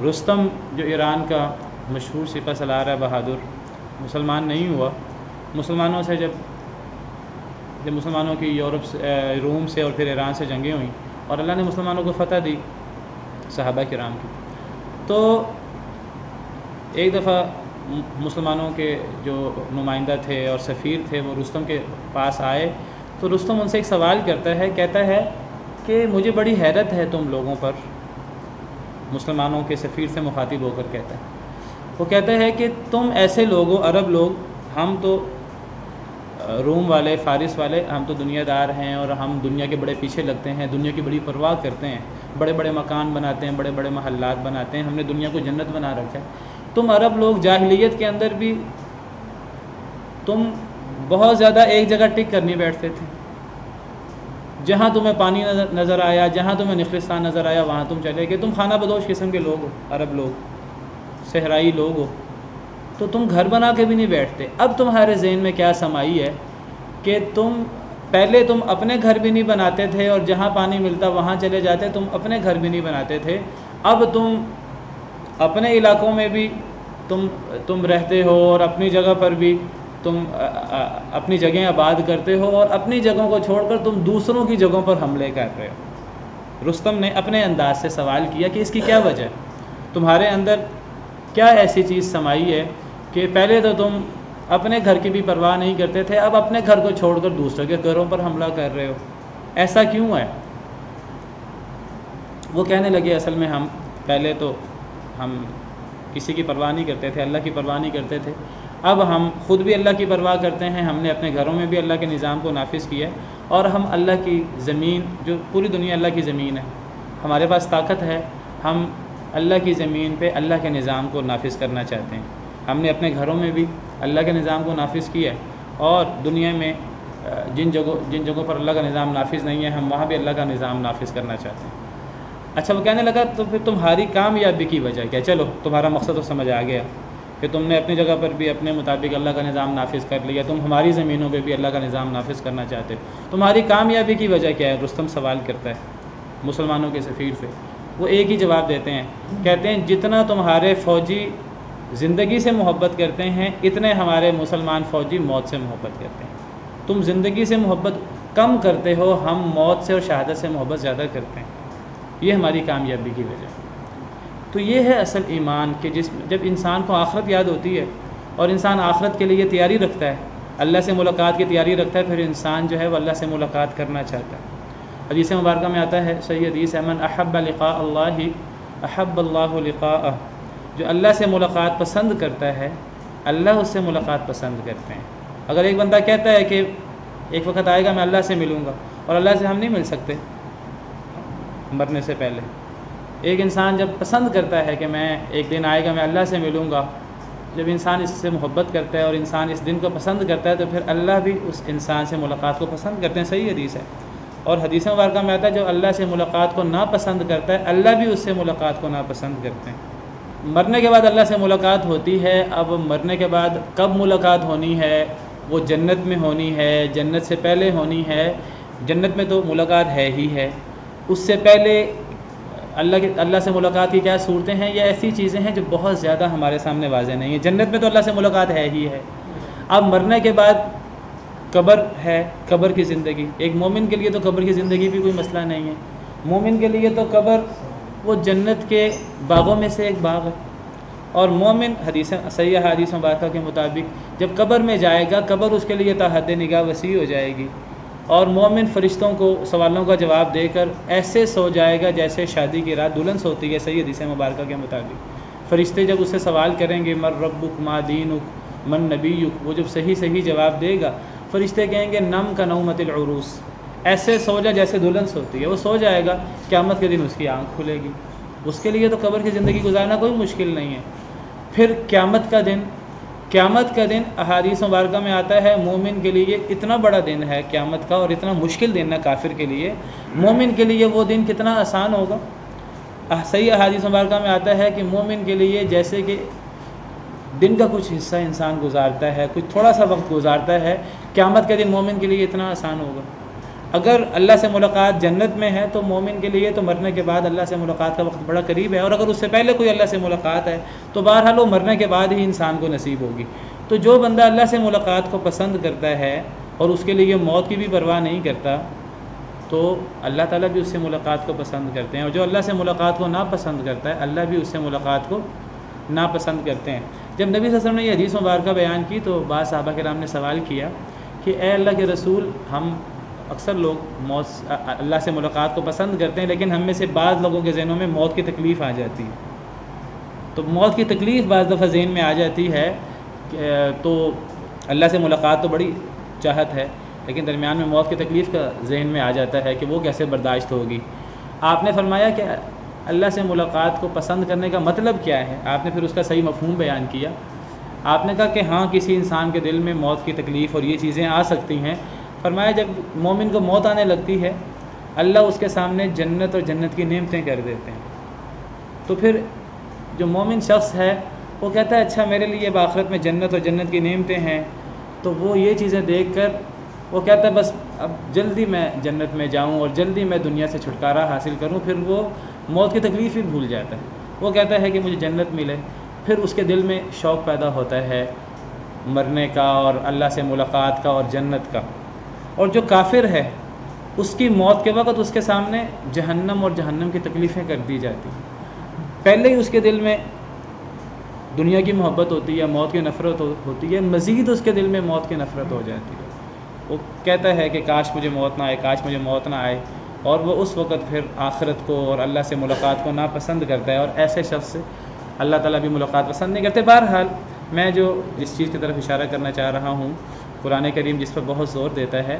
رستم جو ایران کا مشہور سپہ سالار ہے، بہادر، مسلمان نہیں ہوا۔ مسلمانوں سے جب مسلمانوں کی یورپ سے، روم سے اور پھر ایران سے جنگیں ہوئیں اور اللہ نے مسلمانوں کو فتح دی صحابہ کرام کی، تو ایک دفعہ مسلمانوں کے جو نمائندہ تھے اور سفیر تھے وہ رستم کے پاس آئے، تو رستم ان سے ایک سوال کرتا ہے، کہتا ہے کہ مجھے بڑی حیرت ہے تم لوگوں پر۔ مسلمانوں کے سفیر سے مخاطب ہو کر کہتا ہے، وہ کہتا ہے کہ تم ایسے لوگ ہو، عرب لوگ، ہم تو روم والے، فارس والے، ہم تو دنیا دار ہیں اور ہم دنیا کے بڑے پیچھے لگتے ہیں، دنیا کی بڑی پرواہ کرتے ہیں، بڑے بڑے مکان بناتے ہیں، بڑے بڑے محلات بناتے ہیں، ہم نے دنیا کو جنت بنا رکھا ہے۔ تم عرب لوگ جاہلیت کے اندر بھی تم بہت زیادہ ایک جگہ ٹک کر نہیں بیٹھتے تھے، جہاں تمہیں پانی نظر آیا، جہاں تمہیں نخلستان نظر آیا وہاں تم چلے گئے، تم خانہ بدوش قسم کے لوگ ہو، عرب لوگ صحرائی لوگ ہو، تو تم گھر بنا کے بھی نہیں بیٹھتے۔ اب تمہارے ذہن میں کیا سمائی ہے کہ پہلے تم اپنے گھر بھی نہیں بناتے تھے اور جہاں پانی ملتا وہاں چلے جاتے، تم اپنے گھر بھی نہیں بناتے تھے، اب تم اپنے علاقوں میں بھی تم رہتے ہو اور اپنی جگہ پر بھی تم اپنی جگہیں آباد کرتے ہو، اور اپنی جگہوں کو چھوڑ کر تم دوسروں کی جگہوں پر حملے کر رہے ہو۔ رستم نے اپنے انداز سے سوال کیا کہ اس کی کیا وجہ ہے؟ تمہارے اندر کیا ایسی چیز سمائی ہے کہ پہلے تو تم اپنے گھر کی بھی پرواہ نہیں کرتے تھے، اب اپنے گھر کو چھوڑ کر دوسروں کے گھروں پر حملہ کر رہے ہو، ایسا کیوں ہے؟ وہ کہنے لگے اصل میں پہلے تو ہم کسی کی پرواہ نہیں کرتے تھے، اللہ کی پرواہ نہیں کرتے تھے، اب ہم خود بھی اللہ کی پرواہ کرتے ہیں، ہم نے اپنے گھروں میں بھی اللہ کے نظام کو نافذ کیا ہے، اور ہم اللہ کی زمین، جو پوری دنیا اللہ کی زمین ہے، ہمارے پاس طاقت ہے، ہم اللہ کی زمین پہ اللہ کے نظام کو نافذ کرنا چاہتے ہیں۔ ہم نے اپنے گھروں میں بھی اللہ کے نظام کو نافذ کیا ہے، اور دنیا میں جن جگہوں پر اللہ کا نظام نافذ نہیں ہے، ہم وہاں بھی اللہ کا نظام نافذ کرنا چاہتے ہیں۔ اچھا، وہ کہنے لگا تو پھر تمہاری کامیابی کی وجہ کیا؟ چلو تمہارا مقصد تو سمجھ آ گیا کہ تم نے اپنی جگہ پر بھی اپنے مطابق اللہ کا نظام نافذ کر لیا، تم ہماری زمینوں پہ بھی اللہ کا نظام نافذ کرنا چاہتے ہو، تمہاری کامیابی کی وجہ کیا ہے؟ رستم سوال کرتا ہے مسلمانوں کے سفیر سے۔ وہ ایک ہی جواب دیتے ہیں، کہتے ہیں جتنا تمہارے فوجی زندگی سے محبت کرتے ہیں، اتنے ہمارے مسلمان فوجی موت سے محبت کرتے ہیں۔ تم زندگی سے محبت کم کرتے ہو، ہم موت سے اور شہادت سے محبت زیادہ کرتے ہیں، یہ ہماری کامیابی کی وجہ ہے۔ تو یہ ہے اصل ایمان کہ جب انسان کو آخرت یاد ہوتی ہے اور انسان آخرت کے لیے تیاری رکھتا ہے، اللہ سے ملاقات کی تیاری رکھتا ہے، پھر انسان جو ہے وہ اللہ سے ملاقات کرنا چاہتا ہے۔ حدیث مبارکہ میں آتا ہے، صحیح حدیث ہے، من احب لقاء اللہ احب اللہ لقاءہ، جو اللہ سے ملاقات پسند کرتا ہے اللہ اس سے ملاقات پسند کرتے ہیں۔ اگر ایک بندہ کہتا ہے کہ ایک وقت آئے گا میں اللہ سے ملوں گا، اور اللہ سے ہم نہیں مل سکتے مرنے سے پہلے، ایک انسان جب پسند کرتا ہے کہ میں ایک دن آئے گا میں اللہ سے ملوں گا، جب انسان اس سے محبت کرتا ہے اور انسان اس دن کو پسند کرتا ہے، تو پھر اللہ بھی اس انسان سے ملاقات کو پسند کرتے ہیں۔ صحیح حدیث ہے۔ اور حدیث مبارکہ میں آتا ہے جو اللہ سے ملاقات کو ناپسند کرتا ہے اللہ بھی اس سے ملاقات کو ناپسند کرتے ہیں۔ مرنے کے بعد اللہ سے ملاقات ہوتی ہے۔ اب مرنے کے بعد کب ملاقات ہونی ہے؟ وہ جنت میں ہونی ہے، جنت سے پہلے ہونی ہے۔ جنت میں تو ملاقات ہے ہی ہے، اس سے پہلے اللہ سے ملاقات کی کیا صورتیں ہیں؟ یہ ایسی چیزیں ہیں جو بہت زیادہ ہمارے سامنے واضح نہیں ہیں۔ جنت میں تو اللہ سے ملاقات ہے ہی ہے۔ اب مرنے کے بعد قبر ہے، قبر کی زندگی۔ ایک مومن کے لیے تو قبر کی زندگی بھی کوئی مسئلہ نہیں ہے۔ مومن کے لیے تو قبر وہ جنت کے باغوں میں سے ایک باغ ہے۔ اور مومن صحیح حدیث مبارکہ کے مطابق جب قبر میں جائے گا، قبر اس کے لیے تا حد نگاہ وسیع ہو جائے گی، اور مومن فرشتوں کو سوالوں کا جواب دے کر ایسے سو جائے گا جیسے شادی کی رات دلہن سوتی ہے۔ صحیح حدیث مبارکہ کے مطابق فرشتے جب اسے سوال کریں گے من ربک ما دینک من نبیک، وہ جب صحیح جواب دے گا، فرشتے کہیں گے نم کا نومت العروس، ایسے سو جا جیسے دلہن سوتی ہے۔ وہ سو جائے گا، قیامت کے دن اس کی آنکھ کھلے گی۔ اس کے لیے تو قبر کی زندگی گزارنا کوئی مشکل نہیں ہے۔ پھر قیامت کا دن احادیث مبارکہ میں آتا ہے مومن کے لیے اتنا بڑا دن ہے قیامت کا، اور اتنا مشکل دن ہے کافر کے لیے، مومن کے لیے وہ دن کتنا آسان ہوگا۔ صحیح احادیث مبارکہ میں آتا ہے کہ مومن کے لیے جیسے کہ دن کا کچھ حصہ انسان گزارتا ہے، کچھ تھوڑا سا وقت گزارتا ہے، قیامت کے دن مومن کے لیے اتنا آسان ہوگا۔ اگر اللہ سے ملاقات جنت میں ہے تو مومن کے لیے تو مرنے کے بعد اللہ سے ملاقات کا وقت بڑا قریب ہے، اور اگر اس سے پہلے کوئی اللہ سے ملاقات ہے تو بہرحال وہ مرنے کے بعد ہی انسان کو نصیب ہوگی۔ تو جو بندہ اللہ سے ملاقات کو پسند کرتا ہے اور اس کے لیے موت کی بھی پرواہ نہیں کرتا، تو اللہ تعالیٰ بھی اس سے ملاقات کو پسند کرتے ہیں، اور جو اللہ سے ملاقات کو ناپسند کرتا ہے اللہ بھی اس سے ملاقات کو ناپسند کرتے ہیں۔ جب نبی صلی اللہ علیہ وسلم نے یہ حدیث مبارکہ بیان کی تو بعض صحابہ کرام نے سوال کیا کہ اے اللہ کے رسول، ہم اکثر لوگ اللہ سے ملاقات کو پسند کرتے ہیں، لیکن ہم میں سے بعض لوگوں کے ذہنوں میں موت کی تکلیف آ جاتی ہے۔ تو موت کی تکلیف بعض دفعہ ذہن میں آ جاتی ہے، تو اللہ سے ملاقات تو بڑی چاہت ہے، لیکن درمیان میں موت کی تکلیف کا ذہن میں آ جاتا ہے کہ وہ کیسے برداشت ہوگی۔ آپ نے فرمایا کہ اللہ سے ملاقات کو پسند کرنے کا مطلب کیا ہے؟ آپ نے پھر اس کا صحیح مفہوم بیان کیا۔ آپ نے کہا کہ ہاں، کسی انسان کے دل میں موت کی تکلیف اور یہ چیزیں آ سکتی ہیں۔ فرمایا جب مومن کو موت آنے لگتی ہے، اللہ اس کے سامنے جنت اور جنت کی نعمتیں کر دیتے ہیں، تو پھر جو مومن شخص ہے وہ کہتا ہے اچھا میرے لیے آخرت میں جنت اور جنت کی نعمتیں ہیں، تو وہ یہ چیزیں دیکھ کر وہ کہتا ہے بس اب جلدی میں جنت میں جاؤں اور جلدی میں دنیا سے چھٹکارا حاصل کروں۔ پھر وہ موت کی تکلیف ہی بھول جاتا ہے، وہ کہتا ہے کہ مجھے جنت ملے۔ پھر اس کے دل میں شوق پیدا ہوتا ہے مرنے کا اور اللہ سے ملاقات کا اور جنت کا۔ اور جو کافر ہے اس کی موت کے وقت اس کے سامنے جہنم اور جہنم کی تکلیفیں کر دی جاتی ہیں۔ پہلے ہی اس کے دل میں دنیا کی محبت ہوتی ہے، موت کی نفرت ہوتی ہے، مزید اس کے دل میں موت کی نفرت ہو جاتی ہے۔ وہ کہتا ہے کہ کاش مجھے موت نہ آئے، کاش مجھے موت نہ آئے، اور وہ اس وقت پھر آخرت کو اور اللہ سے ملاقات کو ناپسند کرتا ہے، اور ایسے شخص سے اللہ تعالیٰ بھی ملاقات پسند نہیں کرتے۔ بہرحال میں جس چیز کی طرف اشارہ کرنا چاہ رہا ہوں، قرآن کریم جس پر بہت زور دیتا ہے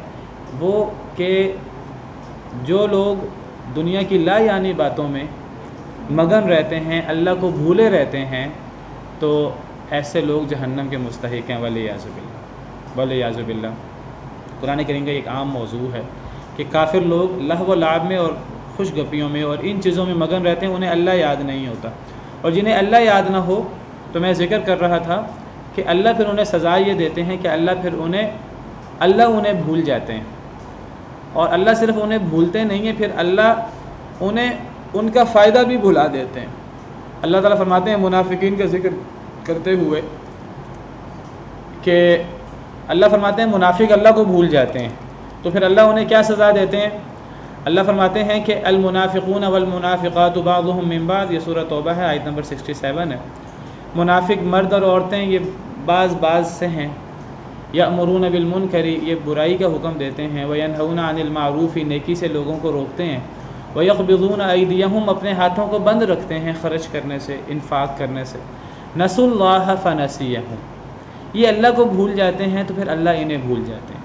وہ کہ جو لوگ دنیا کی لا یعنی باتوں میں مگن رہتے ہیں، اللہ کو بھولے رہتے ہیں، تو ایسے لوگ جہنم کے مستحق ہیں، ولیعاذ باللہ۔ قرآن کریم کا ایک عام موضوع ہے کہ کافر لوگ لہو و لعب میں اور خوش گپیوں میں اور ان چیزوں میں مگن رہتے ہیں، انہیں اللہ یاد نہیں ہوتا، اور جنہیں اللہ یاد نہ ہو تو میں ذکر کر رہا تھا کہ اللہ پھر انہیں سزا یہ دیتے ہیں کہ اللہ انہیں بھول جاتے ہیں، اور اللہ صرف انہیں بھولتے نہیں ہیں، پھر اللہ انہیں ان کا فائدہ بھی بھلا دیتے ہیں۔ اللہ تعالیٰ فرماتے ہیں منافقین کا ذکر کرتے ہوئے کہ اللہ فرماتے ہیں منافق اللہ کو بھول جاتے ہیں، تو پھر اللہ انہیں کیا سزا دیتے ہیں؟ اللہ فرماتے ہیں کہ المنافقون والمنافقات بعضهم من بعض، یہ سورہ توبہ ہے، آیت نمبر 67 ہے۔ منافق مرد اور عورتیں یہ بعض سے ہیں۔ یأمرون بالمنکر، یہ برائی کا حکم دیتے ہیں، وینہون عن المعروف، نیکی سے لوگوں کو روکتے ہیں، ویقبضون ایدیہم، اپنے ہاتھوں کو بند رکھتے ہیں خرچ کرنے سے، انفاق کرنے سے۔ نسوا اللہ فنسیہم، یہ اللہ کو بھول جاتے ہیں تو پھر اللہ انہیں بھول جاتے ہیں۔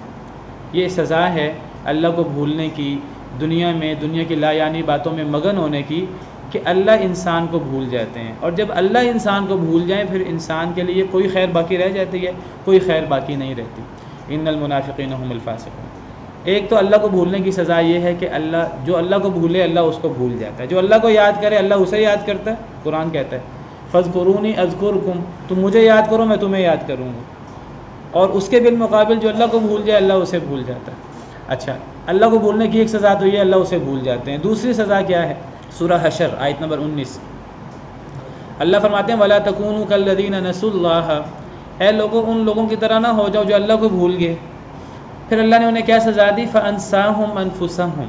یہ سزا ہے اللہ کو بھولنے کی، دنیا میں دنیا کی لا یعنی باتوں میں مگن ہونے کی، کہ اللہ انسان کو بھول جاتے ہیں، اور جب اللہ انسان کو بھول جائیں پھر انسان کے لیے کوئی خیر باقی رہ جاتی ہے؟ کوئی خیر باقی نہیں رہتی۔ ان المنافقین هم الفاسقون۔ ایک تو اللہ کو بھولنے کی سزا یہ ہے کہ جو اللہ کو بھولے اللہ اس کو بھول جاتا ہے، جو اللہ کو یاد کرے اللہ اسے یاد کرتا ہے۔ قرآن کہتا ہے فاذکرونی اذکرکم، تم مجھے یاد کرو میں تمہیں یاد کروں گا، اور اس کے بالمقابل جو اللہ کو بھول جائے اللہ اسے بھول جاتا ہے۔ اچھا، اللہ کو بھولنے کی ایک سزا تو یہ اللہ اسے بھول جاتے ہیں، دوسری سزا کیا ہے؟ سورہ حشر آیت نمبر 19، اللہ فرماتے ہیں وَلَا تَكُونُوا كَالَّذِينَ نَسُوا اللَّهَ، اے لوگوں ان لوگوں کی طرح نہ ہو جاؤ جو اللہ کو بھول گئے۔ پھر اللہ نے انہیں کیا سزا دی؟ فَأَنسَاهُمْ أَنفُسَهُمْ،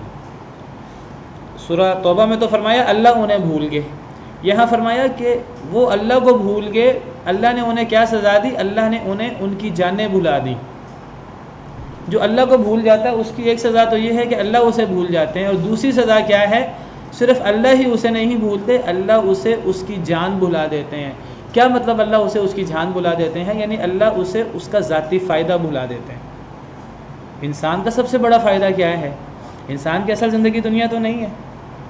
سورہ توبہ میں تو فرمایا اللہ انہیں بھول گئے، یہاں فرمایا کہ وہ اللہ کو بھول گئے، اللہ نے انہیں کیا سزا دی؟ اللہ نے انہیں ان کی جانیں بھلا دی۔ جو اللہ کو بھول جاتا ہے اس کی ایک سزا تو یہ ہے کہ اللہ اسے بھول جاتے ہیں، اور دوسری سزا کیا ہے؟ صرف اللہ ہی اسے نہیں بھولتے، اللہ اسے اس کی جان بھلا دیتے ہیں۔ کیا مطلب اللہ اسے اس کی جان بھلا دیتے ہیں؟ یعنی اللہ اسے اس کا ذاتی فائدہ بھلا دیتے ہیں۔ انسان کا سب سے بڑا فائدہ کیا ہے؟ انسان کی اصل زندگی دنیا تو نہیں ہے،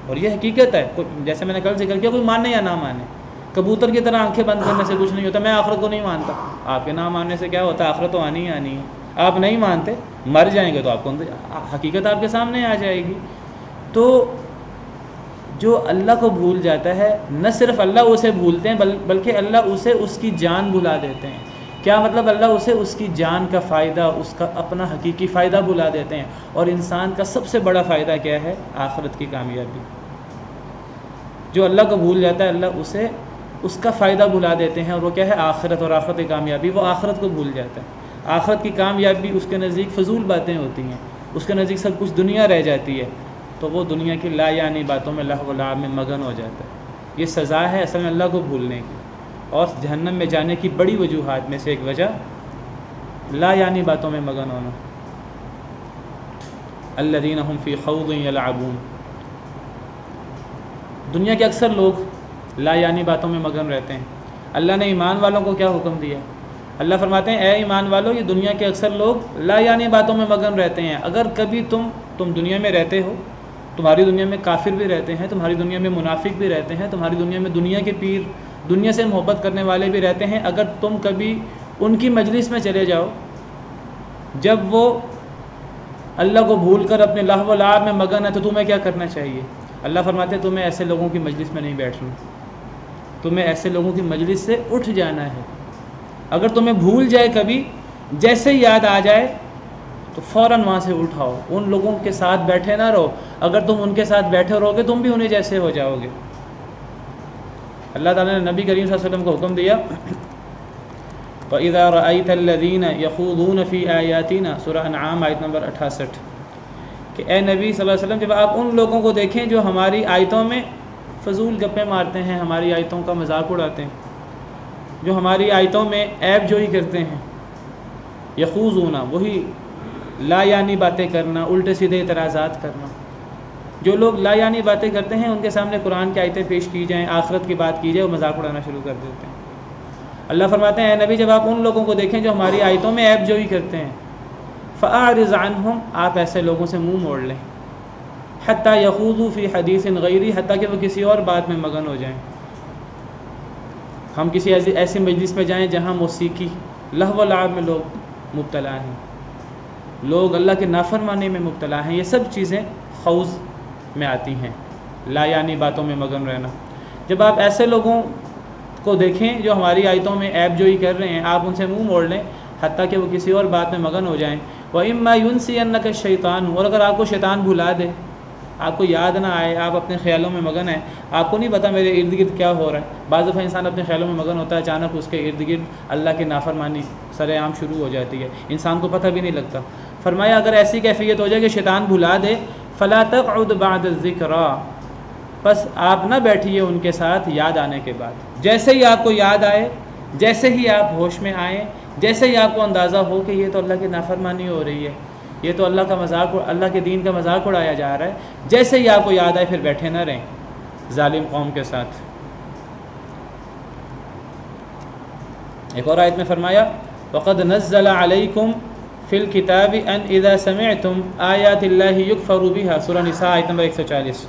اور یہ حقیقت ہے، جیسے میں نے کل ذکر کیا، کوئی مانے یا نہ مانے، کبوتر کی طرح آنکھیں بند کرنے سے کچھ نہیں ہوتا۔ میں آخرت کو نہیں مانتا، آپ کے نہ ماننے سے کیا ہوتا ہے؟ آخرت تو آنی ہی آنی ہے۔ آپ نہیں مانتے، مر جائیں گے تو آپ کو حقیقت آپ کے سامنے آ جائے گی۔ تو جو اللہ کو بھول جاتا ہے، نہ صرف اللہ اسے بھولتے ہیں بلکہ اللہ اسے اس کی جان بھلا دیتے ہیں۔ کیا مطلب؟ اللہ اسے اس کی جان کا فائدہ، اس کا اپنا حقیقی فائدہ بھلا دیتے ہیں۔ اور انسان کا سب سے بڑا فائدہ کیا ہے؟ آخرت کی کامیابی۔ جو اللہ کو بھول جاتا ہے اللہ اسے اس کا فائدہ بھلا دیتے ہیں، اور وہ کیا ہے؟ آخرت، اور آخرت کی کامیابی۔ وہ آخرت کو بھول جاتا ہے، آخرت کی کامیابی اس کے نزدیک فضول باتیں ہوتی ہیں، اس کے نزدیک سب کچھ دنیا رہ جاتی ہے، تو وہ دنیا کی لا یعنی باتوں میں لہو و لعب میں مگن ہو جاتا ہے۔ یہ سزا ہے اصل میں اللہ کو بھولنے کی، اور جہنم میں جانے کی بڑی وجوہات میں سے ایک وجہ لا یعنی باتوں میں مگن ہونا۔ الذین هم فی خوض یلعبون، دنیا کے اکثر لوگ لا یعنی باتوں میں مگن رہتے ہیں۔ اللہ نے ایمان والوں کو کیا حکم دیا؟ اللہ فرماتے ہیں اے ایمان والو، یہ دنیا کے اکثر لوگ لا یعنی باتوں میں مگن رہتے ہیں۔ اگر کبھی تم دنیا میں رہتے ہو، تمہاری دنیا میں کافر بھی رہتے ہیں، تمہاری دنیا میں منافق بھی رہتے ہیں، تمہاری دنیا میں دنیا کے پیر، دنیا سے محبت کرنے والے بھی رہتے ہیں، اگر تم کبھی ان کی مجلس میں چلے جاؤ جب وہ اللہ کو بھول کر اپنے لہو و لعب میں مگن ہے، تو تمہیں کیا کرنا چاہیے؟ اللہ فرماتے ہیں تمہیں ایسے لوگوں کی مجلس میں نہیں بیٹھنا، تمہیں ایسے لوگوں کی مجلس سے اٹھ جانا ہے۔ اگر تمہیں بھول جائے کبھی، جیسے یاد آ جائے تو فوراً وہاں سے اٹھاؤ، ان لوگوں کے ساتھ بیٹھے نہ رہو۔ اگر تم ان کے ساتھ بیٹھے رہو گے تم بھی انہیں جیسے ہو جاؤ گے۔ اللہ تعالیٰ نے نبی کریم صلی اللہ علیہ وسلم کو حکم دیا وَإِذَا رَأَيْتَ الَّذِينَ يَخُوضُونَ فِي آيَاتِنَا، سورہ انعام آیت نمبر 68، کہ اے نبی صلی اللہ علیہ وسلم جب آپ ان لوگوں کو دیکھیں جو ہماری آیتوں میں فضول گپیں مارتے ہیں، ہماری آیتوں کا مذاق اڑاتے ہیں، جو ہماری آیتوں میں عیب جوئی کرتے ہیں، یخوضون وہی لا یعنی باتیں کرنا، الٹے سیدھے اعتراضات کرنا، جو لوگ لا یعنی باتیں کرتے ہیں ان کے سامنے قرآن کی آیتیں پیش کی جائیں، آخرت کی بات کی جائے، وہ مذاق اڑانا شروع کر دیتے ہیں۔ اللہ فرماتے ہیں اے نبی جب آپ ان لوگوں کو دیکھیں جو ہماری آیتوں میں عیب جوئی کرتے ہیں، فَأَعْرِضْ عَنْهُمْ، آپ ایسے لوگوں سے منہ موڑ لیں، حَتَّى يَخُوضُوا فِي حَدِيثٍ غَيْرِهِ، حتیٰ کہ وہ کسی اور بات میں مگن ہو جائیں۔ ہم کسی ایسی مجلس میں جائیں جہاں موسیقی، لہو و لعب میں لوگ مبتلا ہیں، لوگ اللہ کے نافرمانی میں مبتلا ہیں، یہ سب چیزیں خوض میں آتی ہیں، لا یعنی باتوں میں مگن رہنا۔ جب آپ ایسے لوگوں کو دیکھیں جو ہماری آیتوں میں عیب جوئی کر رہے ہیں، آپ ان سے منہ موڑ لیں حتیٰ کہ وہ کسی اور بات میں مگن ہو جائیں۔ وَإِمَّا يُنْسِيَنَّكَ الشَّيْطَانُ، اور اگر آپ کو شیطان بھلا دے، آپ کو یاد نہ آئے، آپ اپنے خیالوں میں مگن ہیں، آپ کو نہیں پتہ میرے ارد گرد کیا ہو رہا ہے۔ بعض دفعہ انسان اپنے خیالوں میں مگن ہوتا ہے، اچانک اس کے ارد گرد اللہ کی نافرمانی سر عام شروع ہو جاتی ہے، انسان کو پتہ بھی نہیں لگتا۔ فرمایا اگر ایسی کیفیت ہو جائے کہ شیطان بھلا دے، فَلَا تَقْعُدْ بَعْدَ الذِّكْرَىٰ، بس آپ نہ بیٹھیے ان کے ساتھ یاد آنے کے بعد۔ جیسے ہی آپ کو یاد آئے، جیسے ہی آپ ہوش میں آئیں، جیسے ہی آپ کو اندازہ ہو کہ یہ تو اللہ کی نافرمانی ہو رہی ہے، یہ تو اللہ کا مذاق، اللہ کے دین کا مذاق اڑایا جا رہا ہے، جیسے ہی آپ کو یاد آئے پھر بیٹھے نہ رہیں ظالم قوم کے ساتھ۔ ایک اور آیت میں فرمایا وَقَدْ نَزَّلَ عَلَيْكُمْ فِي الْكِتَابِ أَنْ إِذَا سَمِعْتُمْ آيَاتِ اللَّهِ يُكْفَرُ بِهَا، سورہ نساء آیت نمبر 140۔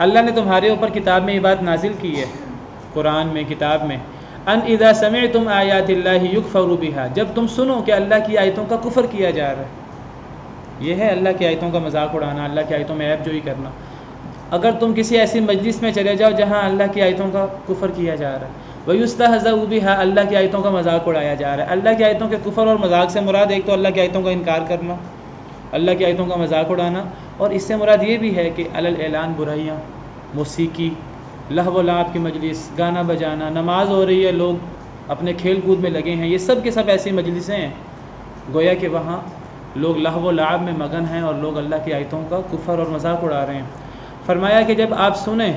اللہ نے تمہارے اوپر کتاب میں یہ بات نازل کی ہے، قرآن میں، کتاب میں، ان اذا سمعتم آیات اللہ یکفر بها، جب تم سنو کہ اللہ کی آیتوں کا کفر کیا جا رہا ہے۔ یہ ہے اللہ کی آیتوں کا مذاق اڑانا، اللہ کی آیتوں میں عیب جوئی کرنا۔ اگر تم کسی ایسی مجلس میں چلے جاؤ جہاں اللہ کی آیتوں کا کفر کیا جا رہا ہے، وَيُسْتَهْزَأُ بِهَا، اللہ کی آیتوں کا مذاق اڑایا جا رہا ہے۔ اللہ کی آیتوں کے کفر اور مذاق سے مراد ایک تو اللہ کی آیتوں کا انکار کرنا، اللہ کی آیتوں کا مذاق اڑانا، اور اس سے مراد یہ بھی ہے کہ علی الاعلان برائیاں، موسیقی، لہو و لعب کی مجلس، گانا بجانا، نماز ہو رہی ہے لوگ اپنے کھیل کود میں لگے ہیں، یہ سب کے سب ایسی مجلسیں ہیں گویا کہ وہاں لوگ لہو و لعب میں مگن ہیں اور لوگ اللہ کی آیتوں کا کفر اور مذاق اڑا رہے ہیں۔ فرمایا کہ جب آپ سنیں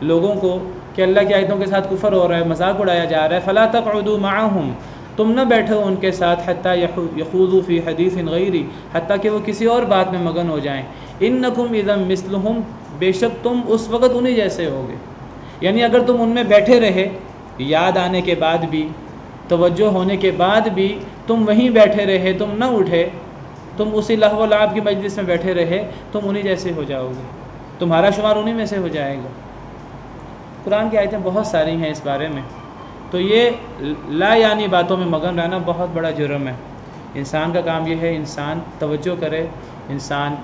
لوگوں کو کہ کہ اللہ کی آیتوں کے ساتھ کفر ہو رہا ہے، مذاق اڑایا جا رہا ہے، فلا تقعدوا معهم، تم نہ بیٹھو ان کے ساتھ، حتی یخوضوا فی حدیث غیری، حتیٰ کہ وہ کسی اور بات میں مگن ہو جائیں، انکم اذا مثلہم، بے شک تم اس وقت انہی جیسے ہوگے. یعنی اگر تم ان میں بیٹھے رہے، یاد آنے کے بعد بھی، توجہ ہونے کے بعد بھی تم وہیں بیٹھے رہے، تم نہ اٹھے، تم اسی لہو و لعب کی مجلس میں بیٹھے رہے، تم انہی جیسے ہو جاؤ گے، تمہارا شمار انہی میں سے ہو جائے گا. قرآن کی آیتیں بہت ساری ہیں اس بارے میں. تو یہ لا یعنی باتوں میں مگن رہنا بہت بڑا جرم ہے. انسان کا کام یہ ہے انسان توجہ کرے، انسان،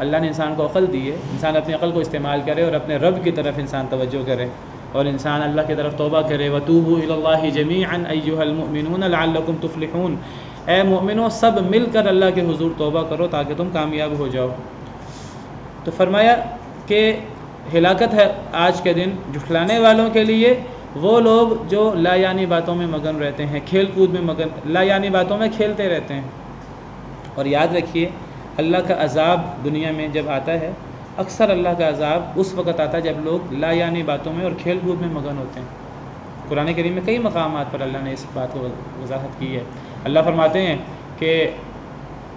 اللہ نے انسان کو عقل دی ہے، انسان اپنی عقل کو استعمال کرے اور اپنے رب کی طرف انسان توجہ کرے اور انسان اللہ کی طرف توبہ کرے. وَتُوبُوا إِلَى اللَّهِ جَمِيعًا أَيُّهَا الْمُؤْمِنُونَ لَعَلَّكُمْ تُفْلِحُونَ، اے مومنوں سب مل کر اللہ کے حضور توبہ کرو تاکہ تم کامیاب ہو جاؤ. تو فرمایا کہ ہلاکت ہے آج کے دن جھٹلانے والوں کے لیے، وہ لوگ جو لا یعنی باتوں میں مگن رہتے ہیں، کھیل کود میں مگن، لا یعنی باتوں میں کھیلتے رہتے ہیں. اور یاد رکھیے اللہ کا عذاب دنیا میں جب آتا ہے، اکثر اللہ کا عذاب اس وقت آتا ہے جب لوگ لا یعنی باتوں میں اور کھیل کود میں مگن ہوتے ہیں. قرآن کریم میں کئی مقامات پر اللہ نے اس بات کو وضاحت کی ہے. اللہ فرماتے ہیں کہ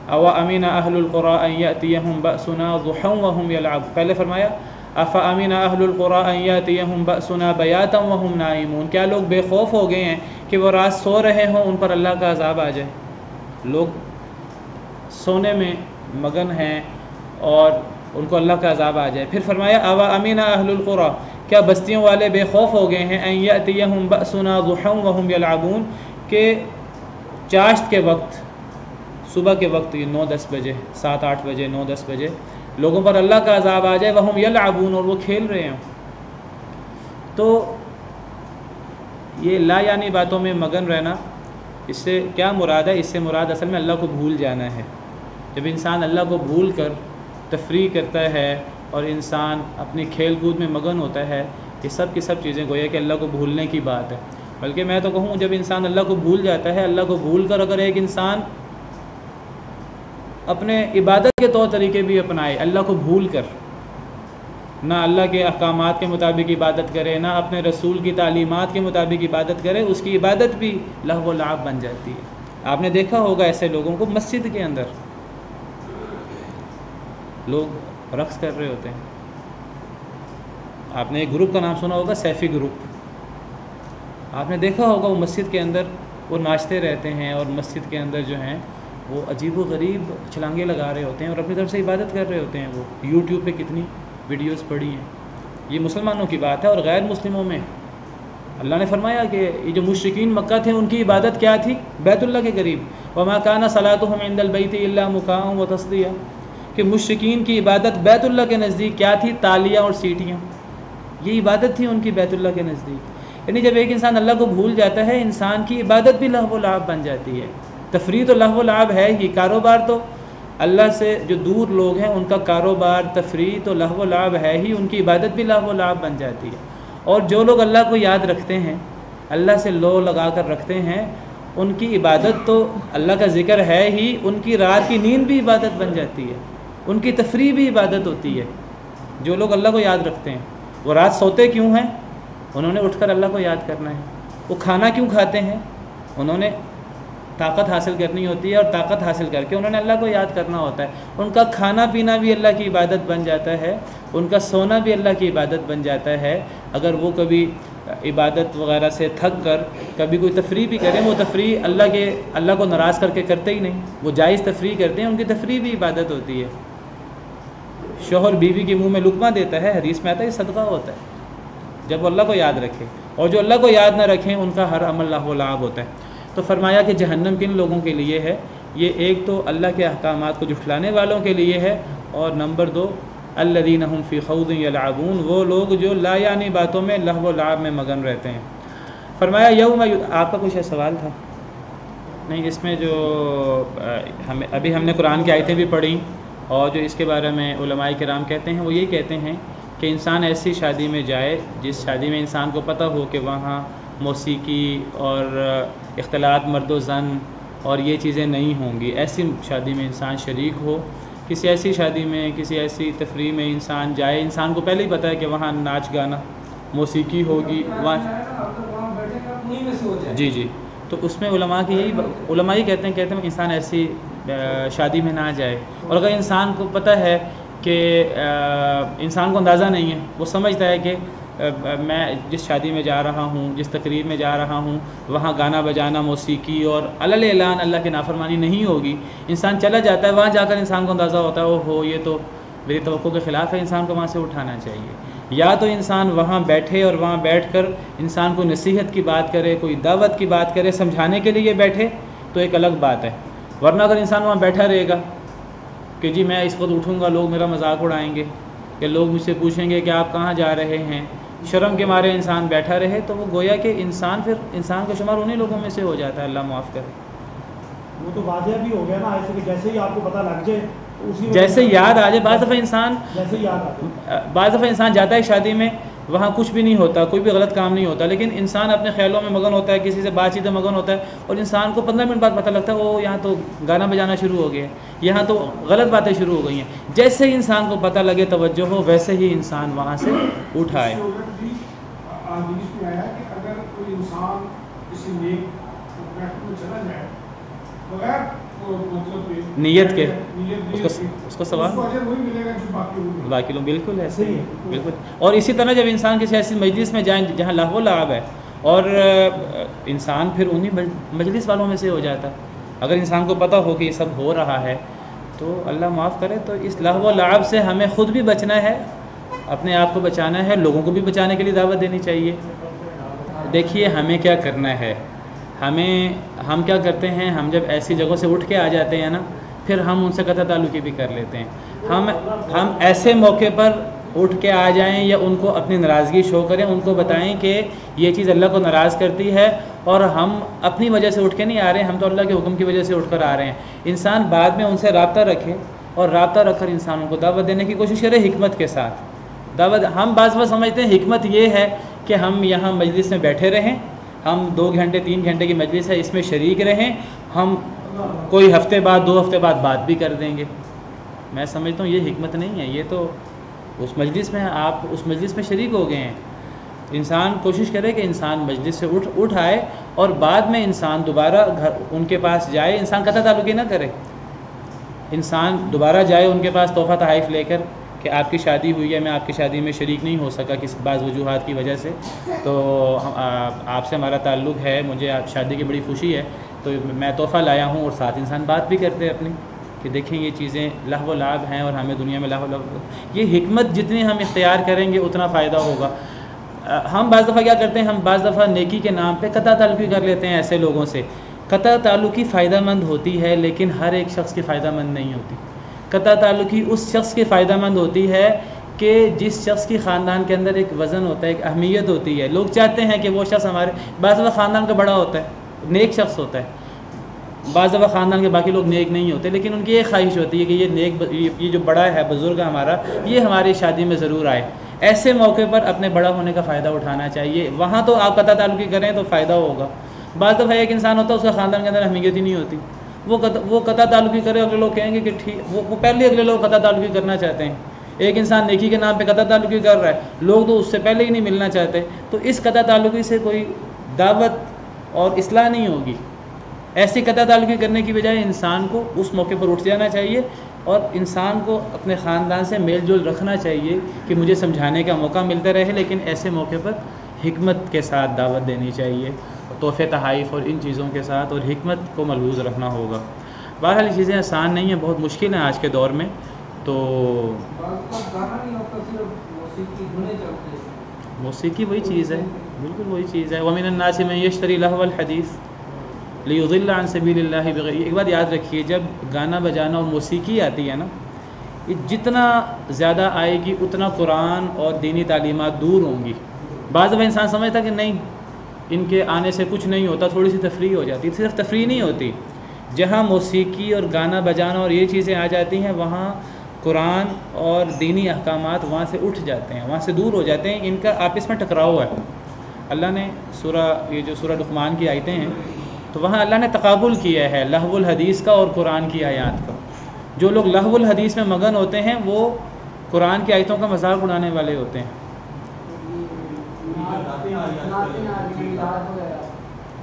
أَوَأَمِنَ أَهْلُ الْقُرَىٰ أَن يَأْتِيَهُمْ بَأْسُنَا ضُحًى وَهُمْ يَلْعَبُونَ. پہلے فرمایا أَفَأَمِنَ أَهْلُ الْقُرَىٰ أَن يَأْتِيَهُمْ بَأْسُنَا بَيَاتًا وَهُمْ نَائِمُونَ. کیا لوگ بے خوف ہو گئے ہیں کہ وہ رات سو رہے ہوں ان پر اللہ کا عذاب آ جائے؟ لوگ سونے میں مگن ہیں اور ان کو اللہ کا عذاب آ جائے. پھر فرمایا أَوَأَمِنَ أَهْلُ الْقُرَىٰ، کیا بستیوں والے بے خوف ہو گئے ہیں، أَن يَأْتِيَهُمْ بَأْسُنَا ضُحًى وَهُمْ يَلْعَبُونَ، کہ چاشت کے وقت، صبح کے وقت، 9-10 بجے، 7-8 بجے، 9-10 بجے لوگوں پر اللہ کا عذاب آ جائے، وَهُمْ يَلْعَبُونَ، اور وہ کھیل رہے ہیں. تو یہ لا یعنی باتوں میں مگن رہنا، اس سے کیا مراد ہے؟ اس سے مراد اصل میں اللہ کو بھول جانا ہے. جب انسان اللہ کو بھول کر تفریح کرتا ہے اور انسان اپنی کھیل کود میں مگن ہوتا ہے، یہ سب کی سب چیزیں گویا کہ اللہ کو بھولنے کی بات ہے. بلکہ میں تو کہوں جب انسان اللہ کو بھول جاتا ہے، اللہ کو بھول کر اگر ایک انسان اپنے عبادت کے طور طریقے بھی اپنائے، اللہ کو بھول کر نہ اللہ کے احکامات کے مطابق عبادت کرے، نہ اپنے رسول کی تعلیمات کے مطابق عبادت کرے، اس کی عبادت بھی لہو و لعب بن جاتی ہے. آپ نے دیکھا ہوگا ایسے لوگوں کو مسجد کے اندر لوگ رقص کر رہے ہوتے ہیں. آپ نے ایک گروپ کا نام سنا ہوگا، سیفی گروپ. آپ نے دیکھا ہوگا وہ مسجد کے اندر وہ ناچتے رہتے ہیں اور مسجد کے اندر جو ہیں وہ عجیب و غریب چھلانگے لگا رہے ہوتے ہیں اور اپنی طرف سے عبادت کر رہے ہوتے ہیں. وہ یوٹیوب پہ کتنی ویڈیوز پڑی ہیں. یہ مسلمانوں کی بات ہے. اور غیر مسلموں میں اللہ نے فرمایا کہ یہ جو مشرکین مکہ تھے ان کی عبادت کیا تھی؟ بیت اللہ کے قریب. وَمَا كَانَ صَلَاتُهُمْ عِنْدَ الْبَيْتِ إِلَّا مُكَاءً وَتَصْدِيًا، کہ مشرکین کی عبادت بیت اللہ کے نزدیک کیا تھی؟ تالیاں اور سیٹیاں. یہ عبادت تھی ان کی بیت اللہ کے نزدیک. یعنی جب ایک انسان اللہ کو بھول جاتا ہے، انسان کی عبادت بھی لہو و لعب بن جاتی ہے. تفریح تو لہو و لعب ہے ہی، کاروبار تو اللہ سے جو دور لوگ ہیں ان کا کاروبار تفریح تو لہو و لعب ہے ہی، ان کی عبادت بھی لہو و لعب بن جاتی ہے. اور جو لوگ اللہ کو یاد رکھتے ہیں، اللہ سے لو لگا کر رکھتے ہیں، ان کی عبادت تو اللہ کا ذکر ہے ہی، ان کی رات کی نیند بھی عبادت بن جاتی ہے، ان کی تفریح بھی عبادت ہوتی ہے. جو لوگ اللہ کو یاد رکھتے ہیں وہ رات سوتے کیوں ہیں؟ انہوں نے اٹھ کر اللہ کو یاد کرنا ہے. وہ کھانا کیوں کھاتے ہیں؟ انہوں نے طاقت حاصل کرنی ہوتی ہے اور طاقت حاصل کر کے انہوں نے اللہ کو یاد کرنا ہوتا ہے. ان کا کھانا پینا بھی اللہ کی عبادت بن جاتا ہے، ان کا سونا بھی اللہ کی عبادت بن جاتا ہے. اگر وہ کبھی عبادت وغیرہ سے تھک کر کبھی کوئی تفریح بھی کریں، وہ تفریح اللہ کو ناراض کر کے کرتے ہی نہیں، وہ جائز تفریح کرتے ہیں، ان کی تفریح بھی عبادت ہوتی ہے. شوہر بیوی کے منہ میں لقمہ دیتا ہے، حدیث میں آتا ہے یہ صدقہ ہوتا ہے جب وہ اللہ کو یاد رکھے. اور جو اللہ کو یاد نہ رکھیں ان کا ہر عمل لہو و لعب ہوتا ہے. تو فرمایا کہ جہنم کن لوگوں کے لیے ہے؟ یہ ایک تو اللہ کے احکامات کو جھٹلانے والوں کے لیے ہے، اور نمبر 2 الذین هم فی خوض یلعبون، وہ لوگ جو لا یعنی باتوں میں لہو و لعب میں مگن رہتے ہیں. فرمایا یوم، آپ کا کچھ سوال تھا؟ نہیں، اس میں جو ابھی ہم نے قرآن کی آیتیں بھی پڑھی اور جو اس کے بارے میں علماء کرام کہتے ہیں وہ یہی کہتے ہیں کہ انسان ایسی شادی میں جائے جس شادی میں انسان کو پتہ ہو کہ وہاں موسیقی اور اختلاط مرد و زن اور یہ چیزیں نہیں ہوں گی. ایسی شادی میں انسان شریک ہو. کسی ایسی شادی میں، کسی ایسی تفریح میں انسان جائے، انسان کو پہلے ہی پتہ ہے کہ وہاں ناچ گانا موسیقی ہوگی وہاں جی تو اس میں علماء ہی کہتے ہیں انسان ایسی شادی میں نہ جائے. اور اگر انسان کو پتہ ہے کہ انسان کو اندازہ نہیں ہے، وہ سمجھتا ہے کہ میں جس شادی میں جا رہا ہوں، جس تقریب میں جا رہا ہوں، وہاں گانا بجانا، موسیقی اور علل اعلان اللہ کی نافرمانی نہیں ہوگی، انسان چلا جاتا ہے. وہاں جا کر انسان کو اندازہ ہوتا ہے اوہو یہ تو میری توقع کے خلاف ہے، انسان کو وہاں سے اٹھانا چاہیے. یا تو انسان وہاں بیٹھے اور وہاں بیٹھ کر انسان کو نصیحت کی بات کرے، کوئی دعوت کی بات کرے، سمجھانے کے لیے بیٹھے تو ایک الگ بات ہے. ورنہ اگر انسان وہاں بیٹھا رہے گا کہ جی میں اس وقت اٹھوں گا، لوگ میرا مذاق اڑائیں گے، یا لوگ مجھ سے پوچھیں گے کہ آپ کہاں جا رہے ہیں، شرم کے مارے انسان بیٹھا رہے، تو وہ گویا کہ انسان کا شمار انہی لوگوں میں سے ہو جاتا ہے. اللہ معاف کرے. وہ تو واضح بھی ہو گیا نا، ایسے کہ جیسے ہی آپ کو پتہ لگ جائے جیسے یاد آ جائے. بعض دفعہ انسان جاتا ہے شادی میں، وہاں کچھ بھی نہیں ہوتا، کوئی بھی غلط کام نہیں ہوتا، لیکن انسان اپنے خیالوں میں مگن ہوتا ہے، کسی سے بات چیت میں مگن ہوتا ہے، اور انسان کو 15 منٹ بعد پتہ لگتا ہے وہ یہاں تو گانا بجانا شروع ہو گیا، یہاں تو غلط باتیں شروع ہو گئی ہیں. جیسے ہی انسان کو پتہ لگے، توجہ ہو، ویسے ہی انسان وہاں سے اٹھائے. اگر کوئی انسان کسی نیک میں چلا جائے بغیر نیت کے اس کو ثواب باقی لوگ بالکل ایسے ہی بالکل. اور اسی طرح جب انسان کسی ایسی مجلس میں جائیں جہاں لہو و لعب ہے، اور انسان پھر انہی مجلس والوں میں سے ہو جاتا ہے. اگر انسان کو پتہ ہو کہ یہ سب ہو رہا ہے تو اللہ معاف کرے، تو اس لہو و لعب سے ہمیں خود بھی بچنا ہے، اپنے آپ کو بچانا ہے، لوگوں کو بھی بچانے کے لیے دعوت دینی چاہیے. دیکھیے ہمیں کیا کرنا ہے، ہم کیا کرتے ہیں، ہم جب ایسی جگہوں سے اٹھ کے آ جاتے ہیں نا، پھر ہم ان سے قطع تعلقی بھی کر لیتے ہیں. ہم ایسے موقع پر اٹھ کے آ جائیں یا ان کو اپنی ناراضگی شو کریں، ان کو بتائیں کہ یہ چیز اللہ کو ناراض کرتی ہے، اور ہم اپنی وجہ سے اٹھ کے نہیں آ رہے ہیں، ہم تو اللہ کے حکم کی وجہ سے اٹھ کر آ رہے ہیں. انسان بعد میں ان سے رابطہ رکھے، اور رابطہ رکھ کر انسانوں کو دعوت دینے کی کوشش کرے حکمت کے ساتھ. ہم بعض بار سمجھتے ہیں حکمت یہ ہے کہ ہم یہاں مجلس میں بیٹھے رہیں، ہم 2 گھنٹے 3 گھنٹے کی مجلس ہے اس میں شریک رہیں، ہم کوئی ہفتے بعد 2 ہفتے بعد بات بھی کر دیں گے. میں سمجھتا ہوں یہ حکمت نہیں ہے. یہ تو اس مجلس میں آپ اس مجلس میں شریک ہو گئے ہیں. انسان کوشش کرے کہ انسان مجلس سے اٹھ آئے، اور بعد میں انسان دوبارہ ان کے پاس جائے. انسان قطع تعلقی نہ کرے، انسان دوبارہ جائے ان کے پاس تحفہ تحائف لے کر کہ آپ کی شادی ہوئی ہے، میں آپ کی شادی میں شریک نہیں ہو سکا کسی بعض وجوہات کی وجہ سے، تو آپ سے ہمارا تعلق ہے، مجھے آپ شادی کی بڑی خوشی ہے، تو میں تحفہ لایا ہوں. اور ساتھ انسان بات بھی کرتے ہیں اپنی کہ دیکھیں یہ چیزیں لہو و لعب ہیں، اور ہمیں دنیا میں لہو و لعب. یہ حکمت جتنی ہم اختیار کریں گے اتنا فائدہ ہوگا. ہم بعض دفعہ کیا کرتے ہیں، ہم بعض دفعہ نیکی کے نام پہ قطع تعلقی کر لیتے ہیں ایسے لوگوں سے. قطع تعلقی فائدہ مند ہوتی ہے، لیکن ہر ایک شخص کی فائدہ مند نہیں ہوتی. قطع تعلقی اس شخص کی فائدہ مند ہوتی ہے کہ جس شخص کی خاندان کے اندر ایک وزن ہوتا ہے، ایک اہمیت ہوتی ہے. لوگ چاہتے ہیں کہ وہ شخص ہمارے بعض دفعہ خاندان کا بڑا ہوتا ہے، نیک شخص ہوتا ہے، بعض دفعہ خاندان کے باقی لوگ نیک نہیں ہوتے، لیکن ان کی ایک خواہش ہوتی ہے کہ یہ جو بڑا ہے، بزرگ ہے ہمارا، یہ ہماری شادی میں ضرور آئے. ایسے موقع پر اپنے بڑا ہونے کا فائدہ اٹھانا چاہیے. وہاں تو آپ قطع تعلقی کریں تو فائدہ ہوگا. بعض دفعہ ایک انسان ہوتا ہے اس کا خاندان کے اندر اہمیت ہی نہیں ہوتی، وہ قطع تعلقی کرے، اگلے لوگ کہیں گے کہ ٹھیک، وہ پہلے اگلے لوگ قطع تعلقی کرنا چاہتے ہیں. ایک انسان نیکی کے نام پہ قطع تعلقی کر رہا ہے، لوگ تو اس سے پہلے ہی نہیں ملنا چاہتے. تو اس قطع تعلقی سے کوئی دعوت اور اصلاح نہیں ہوگی. ایسی قطع تعلقی کرنے کی بجائے انسان کو اس موقع پر اٹھ جانا چاہیے، اور انسان کو اپنے خاندان سے میل جول رکھنا چاہیے کہ مجھے سمجھانے کا موقع ملتا رہے، لیکن ایسے موقع پر حکمت کے ساتھ دعوت دینی چاہیے، تحفے تحائف اور ان چیزوں کے ساتھ، اور حکمت کو ملحوظ رکھنا ہوگا. بہرحال یہ چیزیں آسان نہیں ہیں، بہت مشکل ہیں آج کے دور میں. تو موسیقی وہی چیز ہے، بالکل وہی چیز ہے. وَمِنَ النَّاسِ مَن يَشْتَرِي لَهْوَ الْحَدِيثِ لِيُضِلَّ عَن سَبِيلِ اللَّهِ بِغَيْرِ. ایک بات یاد رکھیے، جب گانا بجانا اور موسیقی آتی ہے نا، یہ جتنا زیادہ آئے گی اتنا قرآن اور دینی تعلیمات دور ہوں گی. بعض دفعہ انسان سمجھتا کہ نہیں، ان کے آنے سے کچھ نہیں ہوتا، تھوڑی سی تفریح ہو جاتی. صرف تفریح نہیں ہوتی، جہاں موسیقی اور گانا بجانا اور یہ چیزیں آ جاتی ہیں، وہاں قرآن اور دینی احکامات وہاں سے اٹھ جاتے ہیں، وہاں سے دور ہو جاتے ہیں. ان کا آپس میں ٹکراؤ ہے. اللہ نے یہ جو سورہ لقمان کی آیتیں ہیں، تو وہاں اللہ نے تقابل کیا ہے لہو الحدیث کا اور قرآن کی آیات کا. جو لوگ لہو الحدیث میں مگن ہوتے ہیں وہ قرآن کی آیتوں کا مذاق اڑانے والے ہوتے ہیں.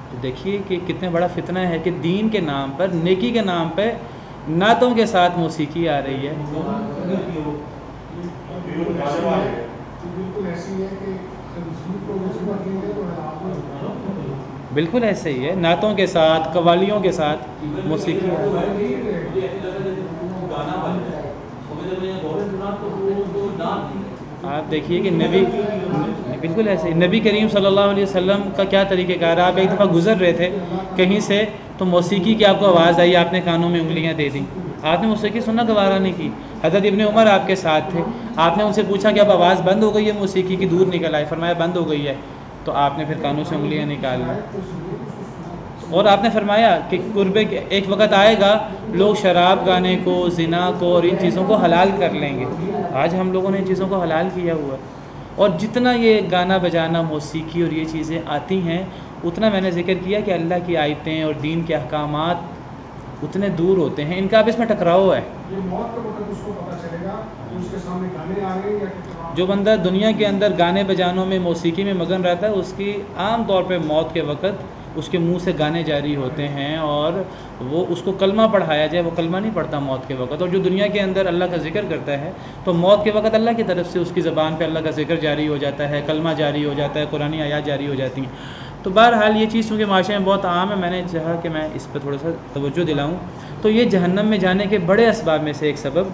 تو دیکھیے کہ کتنے بڑا فتنہ ہے کہ دین کے نام پر، نیکی کے نام پہ نعتوں کے ساتھ موسیقی آ رہی ہے۔ بالکل ایسے ہی ہے، نعتوں کے ساتھ، قوالیوں کے ساتھ موسیقی آ رہی ہے۔ آپ دیکھیے کہ بالکل ایسے ہی نبی کریم صلی اللہ علیہ وسلم کا کیا طریقہ کار ہے۔ آپ ایک دفعہ گزر رہے تھے کہیں سے تو موسیقی کی آپ کو آواز آئی، آپ نے کانوں میں انگلیاں دے دیں، آپ نے موسیقی سننا گوارا نہیں کی۔ حضرت ابن عمر آپ کے ساتھ تھے، آپ نے ان سے پوچھا کہ اب آواز بند ہو گئی ہے موسیقی کی، دور نکل آئے، فرمایا بند ہو گئی ہے، تو آپ نے پھر کانوں سے انگلیاں نکال لی۔ اور آپ نے فرمایا کہ قربے کے ایک وقت آئے گا لوگ شراب گانے کو، زنا کو اور ان چیزوں کو حلال کر لیں گے۔ آج ہم لوگوں نے ان چیزوں کو حلال کیا ہوا ہے، اور جتنا یہ گانا بجانا، موسیقی اور یہ چیزیں آتی ہیں، اتنا میں نے ذکر کیا کہ اللہ کی آیتیں اور دین کے احکامات اتنے دور ہوتے ہیں، ان کا اب اس میں ٹکراؤ ہے۔ جو بندہ دنیا کے اندر گانے بجانوں میں، موسیقی میں مگن رہتا ہے، اس کی عام طور پہ موت کے وقت اس کے منہ سے گانے جاری ہوتے ہیں، اور وہ اس کو کلمہ پڑھایا جائے وہ کلمہ نہیں پڑھتا موت کے وقت۔ اور جو دنیا کے اندر اللہ کا ذکر کرتا ہے تو موت کے وقت اللہ کی طرف سے اس کی زبان پہ اللہ کا ذکر جاری ہو جاتا ہے، کلمہ جاری ہو جاتا ہے، قرآنی آیات جاری ہو جاتی ہیں۔ تو بہرحال یہ چیز چونکہ معاشرے میں بہت عام ہے، میں نے چاہا کہ میں اس پہ تھوڑا سا توجہ دلاؤں۔ تو یہ جہنم میں جانے کے بڑے اسباب میں سے ایک سبب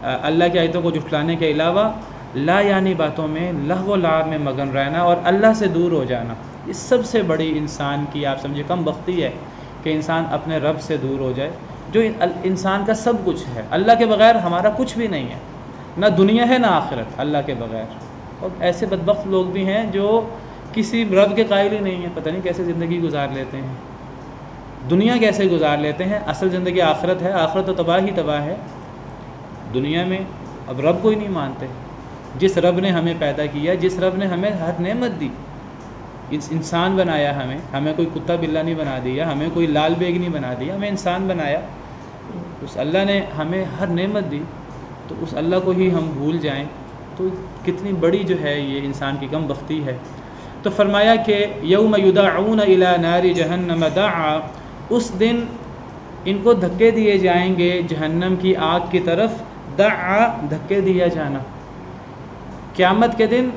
اللہ کی آیتوں کو جھٹلانے کے علاوہ لا یعنی باتوں میں، لہو و لعب میں مگن رہنا اور اللہ سے دور ہو جانا، یہ سب سے بڑی انسان کی آپ سمجھے کم بختی ہے کہ انسان اپنے رب سے دور ہو جائے، جو انسان کا سب کچھ ہے۔ اللہ کے بغیر ہمارا کچھ بھی نہیں ہے، نہ دنیا ہے نہ آخرت اللہ کے بغیر۔ اور ایسے بدبخت لوگ بھی ہیں جو کسی رب کے قائل ہی نہیں ہیں، پتہ نہیں کیسے زندگی گزار لیتے ہیں، دنیا کیسے گزار لیتے ہیں۔ اصل زندگی آخرت ہے، آخرت تو تباہ ہی تباہ ہے۔ دنیا میں اب رب کو ہی نہیں مانتے، جس رب نے ہمیں پیدا کیا، جس رب نے ہمیں ہر نعمت دی، انسان بنایا، ہمیں کوئی کتا بلا نہیں بنا دیا، ہمیں کوئی لال بیگ نہیں بنا دیا، ہمیں انسان بنایا، اس اللہ نے ہمیں ہر نعمت دی، تو اس اللہ کو ہی ہم بھول جائیں تو کتنی بڑی جو ہے یہ انسان کی کم بختی ہے۔ تو فرمایا کہ یوم یدعون الی نار جہنم دعا، اس دن ان کو دھکے دیے جائیں گے جہنم کی آگ کی طرف، دعا دھکے دیا جانا۔ قیامت کے دن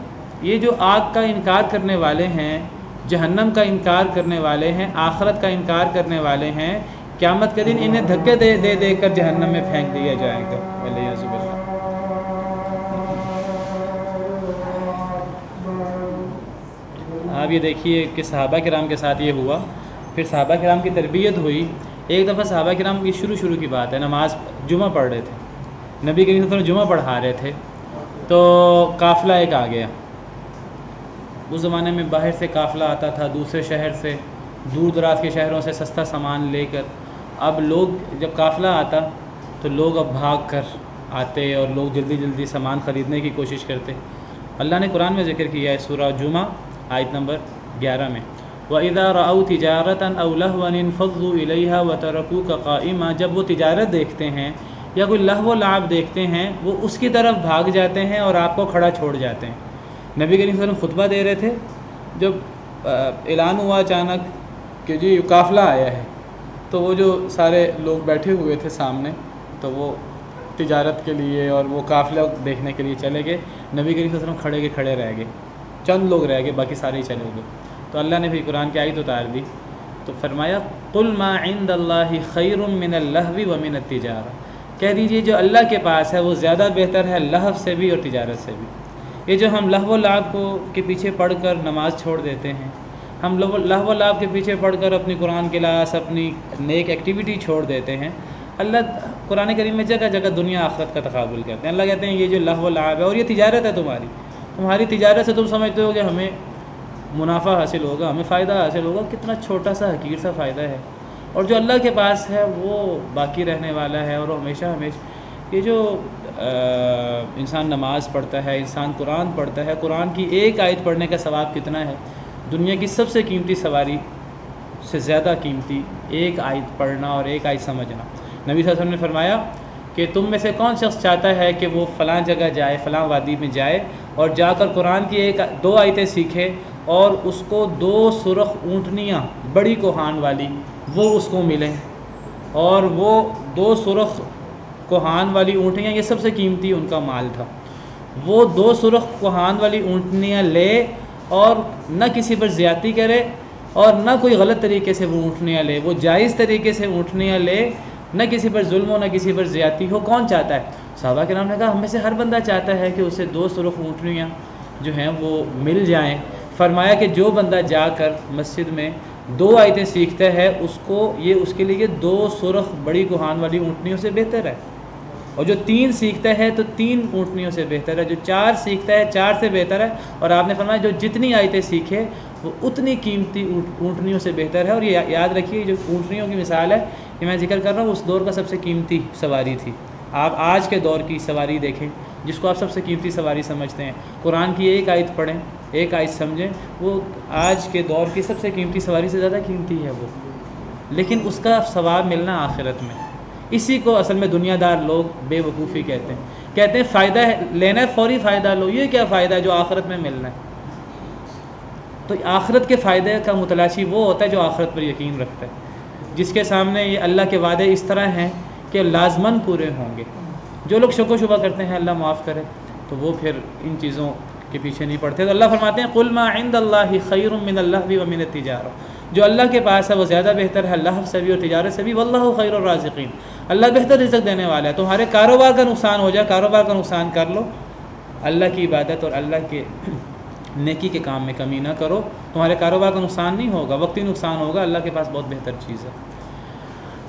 یہ جو آگ کا انکار کرنے والے ہیں، جہنم کا انکار کرنے والے ہیں، آخرت کا انکار کرنے والے ہیں، قیامت کے دن انہیں دھکے دے دے کر جہنم میں پھینک دیا جائے گا۔ والعیاذ باللہ۔ آپ یہ دیکھیے کہ صحابہ کرام کے ساتھ یہ ہوا، پھر صحابہ کرام کی تربیت ہوئی۔ ایک دفعہ صحابہ کرام کی شروع کی بات ہے، نماز جمعہ پڑھ رہے تھے، نبی کریم صلی اللہ علیہ وسلم جمعہ پڑھا رہے تھے، تو قافلہ ایک آ گیا۔ اس زمانے میں باہر سے قافلہ آتا تھا، دوسرے شہر سے، دور دراز کے شہروں سے سستا سامان لے کر۔ اب لوگ جب قافلہ آتا تو لوگ اب بھاگ کر آتے اور لوگ جلدی جلدی سامان خریدنے کی کوشش کرتے۔ اللہ نے قرآن میں ذکر کیا ہے سورہ جمعہ آیت نمبر 11 میں، وَإِذَا رَأَوْا تِجَارَةً أَوْ لَهْوًا انفضوا إِلَيْهَا وَتَرَكُوكَ قَائِمًا، جب وہ تجارت دیکھتے ہیں یا کوئی لہو و لعب دیکھتے ہیں وہ اس کی طرف بھاگ جاتے ہیں اور آپ کو کھڑا چھوڑ جاتے ہیں۔ نبی کریم صلی اللہ علیہ وسلم خطبہ دے رہے تھے، جب اعلان ہوا اچانک کہ جی قافلہ آیا ہے، تو وہ جو سارے لوگ بیٹھے ہوئے تھے سامنے، تو وہ تجارت کے لیے اور وہ قافلہ دیکھنے کے لیے چلے گئے۔ نبی کریم صلی اللہ علیہ وسلم کھڑے کے کھڑے رہ گئے، چند لوگ رہ گئے، باقی سارے ہی چلے گئے۔ تو اللہ نے بھی قرآن کی آیت اتار دی، تو فرمایا قُلْ مَا عِنْدَ اللَّهِ خَيْرٌ مِّنَ اللَّهْوِ وَمِنَ التِّجَارَةِ، کہہ دیجئے جو اللہ کے پاس ہے وہ زیادہ بہتر ہے لہو سے بھی اور تجارت سے بھی۔ یہ جو ہم لہو و لعب کو کے پیچھے پڑھ کر نماز چھوڑ دیتے ہیں، ہم لہو و لعب کے پیچھے پڑھ کر اپنی قرآن کلاس، اپنی نیک ایکٹیویٹی چھوڑ دیتے ہیں، اللہ قرآن کریم میں جگہ جگہ دنیا آخرت کا تقابل کرتے ہیں۔ اللہ کہتے ہیں یہ جو لہو و لعب ہے اور یہ تجارت ہے تمہاری تجارت سے تم سمجھتے ہو کہ ہمیں منافع حاصل ہوگا، ہمیں فائدہ حاصل ہوگا، کتنا چھوٹا سا حقیر سا فائدہ ہے، اور جو اللہ کے پاس ہے وہ باقی رہنے والا ہے اور ہمیشہ۔ یہ جو انسان نماز پڑھتا ہے، انسان قرآن پڑھتا ہے، قرآن کی ایک آیت پڑھنے کا ثواب کتنا ہے؟ دنیا کی سب سے قیمتی سواری سے زیادہ قیمتی ایک آیت پڑھنا اور ایک آیت سمجھنا۔ نبی صلی اللہ علیہ وسلم نے فرمایا کہ تم میں سے کون شخص چاہتا ہے کہ وہ فلاں جگہ جائے، فلاں وادی میں جائے اور جا کر قرآن کی دو آیتیں سیکھے اور اس کو 2 سرخ اونٹنیاں بڑی کوہان والی وہ اس کو ملیں، اور وہ 2 سرخ کوہان والی اونٹنیاں یہ سب سے قیمتی ان کا مال تھا، وہ 2 سرخ کوہان والی اونٹنیاں لے اور نہ کسی پر زیادتی کرے اور نہ کوئی غلط طریقے سے وہ اونٹنیاں لے، وہ جائز طریقے سے اونٹنیاں لے، نہ کسی پر ظلم ہو نہ کسی پر زیادتی ہو۔ کون چاہتا ہے؟ صحابہ کرام نے کہا ہم میں سے ہر بندہ چاہتا ہے کہ اسے 2 سرخ اونٹنیاں جو ہیں وہ مل جائیں۔ فرمایا کہ جو بندہ جا کر مسجد میں 2 آیتیں سیکھتا ہے اس کو یہ اس کے لیے 2 سرخ بڑی کوہان والی اونٹنیوں سے بہتر ہے، اور جو 3 سیکھتا ہے تو 3 اونٹنیوں سے بہتر ہے، جو 4 سیکھتا ہے 4 سے بہتر ہے، اور آپ نے فرمایا جو جتنی آیتیں سیکھے وہ اتنی قیمتی اونٹنیوں سے بہتر ہے۔ اور یہ یاد رکھیے جو اونٹنیوں کی مثال ہے کہ میں ذکر کر رہا ہوں اس دور کا سب سے قیمتی سواری تھی۔ آپ آج کے دور کی سواری دیکھیں جس کو آپ سب سے قیمتی سواری سمجھتے ہیں، قرآن کی ایک آیت پڑھیں، ایک آیت سمجھیں، وہ آج کے دور کی سب سے قیمتی سواری سے زیادہ قیمتی ہے وہ، لیکن اس کا ثواب ملنا آخرت میں۔ اسی کو اصل میں دنیا دار لوگ بے وقوفی کہتے ہیں فائدہ لینا ہے فوری فائدہ لو، یہ کیا فائدہ ہے جو آخرت میں ملنا ہے؟ تو آخرت کے فائدے کا متلاشی وہ ہوتا ہے جو آخرت پر یقین رکھتا ہے، جس کے سامنے یہ اللہ کے وعدے اس طرح ہیں کہ لازماً پورے ہوں گے۔ جو لوگ شک و شبہ کرتے ہیں اللہ معاف کرے تو وہ پھر ان چیزوں کے پیچھے نہیں پڑتے۔ تو اللہ فرماتے ہیں قل ما عند اللہ خیر من اللہو ومن التجارہ، جو اللہ کے پاس ہے وہ زیادہ بہتر ہے اللہ سے بھی اور تجارت سے بھی، واللہ خیر الرازقین، اللہ بہتر رزق دینے والا ہے۔ تمہارے کاروبار کا نقصان ہو جائے، کاروبار کا نقصان کر لو، اللہ کی عبادت اور اللہ کے نیکی کے کام میں کمی نہ کرو، تمہارے کاروبار کا نقصان نہیں ہوگا، وقتی نقصان ہوگا، اللہ کے پاس بہت بہتر چیز ہے۔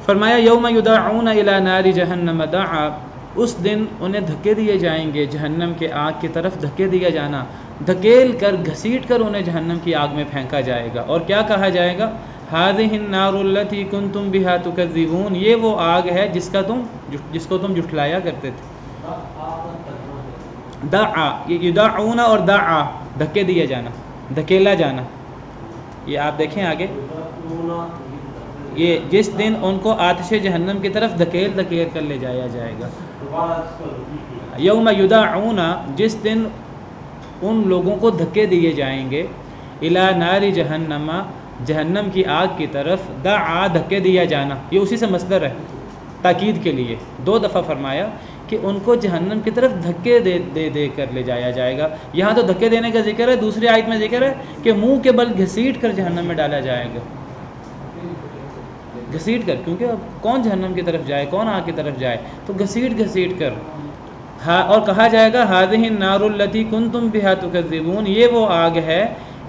فرمایا یوم یدعون الی نار جہنم دعا، اس دن انہیں دھکے دیے جائیں گے جہنم کے آگ کی طرف، دھکے دیا جانا، دھکیل کر گھسیٹ کر انہیں جہنم کی آگ میں پھینکا جائے گا، اور کیا کہا جائے گا؟ ھذہ النار التی کنتم بھا تکذبون، یہ وہ آگ ہے جس کو تم جھٹلایا کرتے تھے۔ دعا، یہ یدعون اور دعا دھکے دیا جانا، دھکیلا جانا، یہ آپ دیکھیں آگے، یہ جس دن ان کو آتش جہنم کی طرف دھکیل کر لے جایا جائے گا۔ یوم یدعون، جس دن ان لوگوں کو دھکے دیے جائیں گے، الی نار جہنم، جہنم کی آگ کی طرف، دعا دھکے دیا جانا، یہ اسی سے مصدر ہے تاکید کے لیے، 2 دفعہ فرمایا کہ ان کو جہنم کی طرف دھکے دے کر لے جایا جائے گا۔ یہاں تو دھکے دینے کا ذکر ہے، دوسری آیت میں ذکر ہے کہ منہ کے بل گھسیٹ کر جہنم میں ڈالا جائے گا، گھسیٹ کر، کیونکہ اب کون جہنم کی طرف جائے، کون آگ کی طرف جائے، تو گھسیٹ کر۔ اور کہا جائے گا ھذہ النار التی کنتم بھا تکذبون، یہ وہ آگ ہے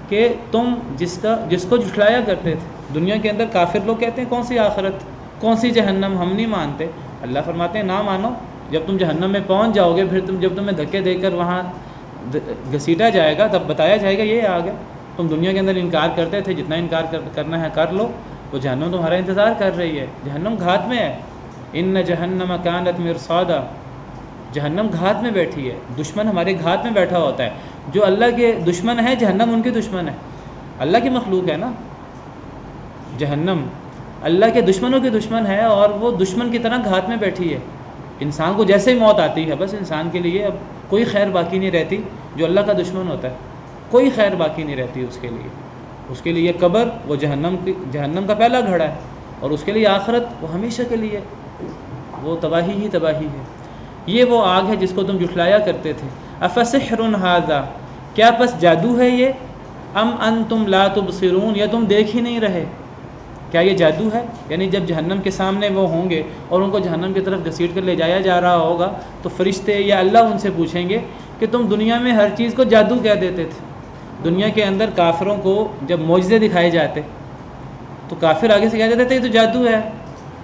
کہ تم جس کو جھٹلایا کرتے تھے۔ دنیا کے اندر کافر لوگ کہتے ہیں کون سی آخرت، کون سی جہنم، ہم نہیں مانتے۔ اللہ فرماتے ہیں نہ مانو، جب تم جہنم میں پہنچ جاؤ گے، پھر جب تمہیں دھکے دے کر وہاں گھسیٹا جائے گا تب بتایا جائے گا یہ آگ ہے۔ تم دنیا کے اندر انکار کرتے تھے، جتنا انکار کرنا ہے کر لو، وہ جہنم تمہارا انتظار کر رہی ہے، جہنم گھات میں ہے۔ ان جہنم کانت مرصادا، جہنم گھات میں بیٹھی ہے، دشمن ہمارے گھات میں بیٹھا ہوتا ہے۔ جو اللہ کے دشمن ہے جہنم ان کی دشمن ہے، اللہ کی مخلوق ہے نا جہنم، اللہ کے دشمنوں کی دشمن ہے، اور وہ دشمن کی طرح گھات میں بیٹھی ہے۔ انسان کو جیسے ہی موت آتی ہے بس انسان کے لیے اب کوئی خیر باقی نہیں رہتی، جو اللہ کا دشمن ہوتا ہے کوئی خیر باقی نہیں رہتی اس کے لیے قبر وہ جہنم کا پہلا گھڑا ہے، اور اس کے لیے آخرت وہ ہمیشہ کے لیے وہ تباہی ہی تباہی ہے۔ یہ وہ آگ ہے جس کو تم جھٹلایا کرتے تھے۔ افسحر ھذا، کیا پس جادو ہے یہ؟ ام انتم لا تبصرون، یا تم دیکھ ہی نہیں رہے؟ کیا یہ جادو ہے؟ یعنی جب جہنم کے سامنے وہ ہوں گے اور ان کو جہنم کی طرف گھسیٹ کر لے جایا جا رہا ہوگا تو فرشتے یا اللہ ان سے پوچھیں گے کہ تم دنیا میں ہر چیز کو جادو کہہ دیتے تھے۔ دنیا کے اندر کافروں کو جب معجزے دکھائے جاتے تو کافر آگے سے کہہ دیتے تھے یہ تو جادو ہے۔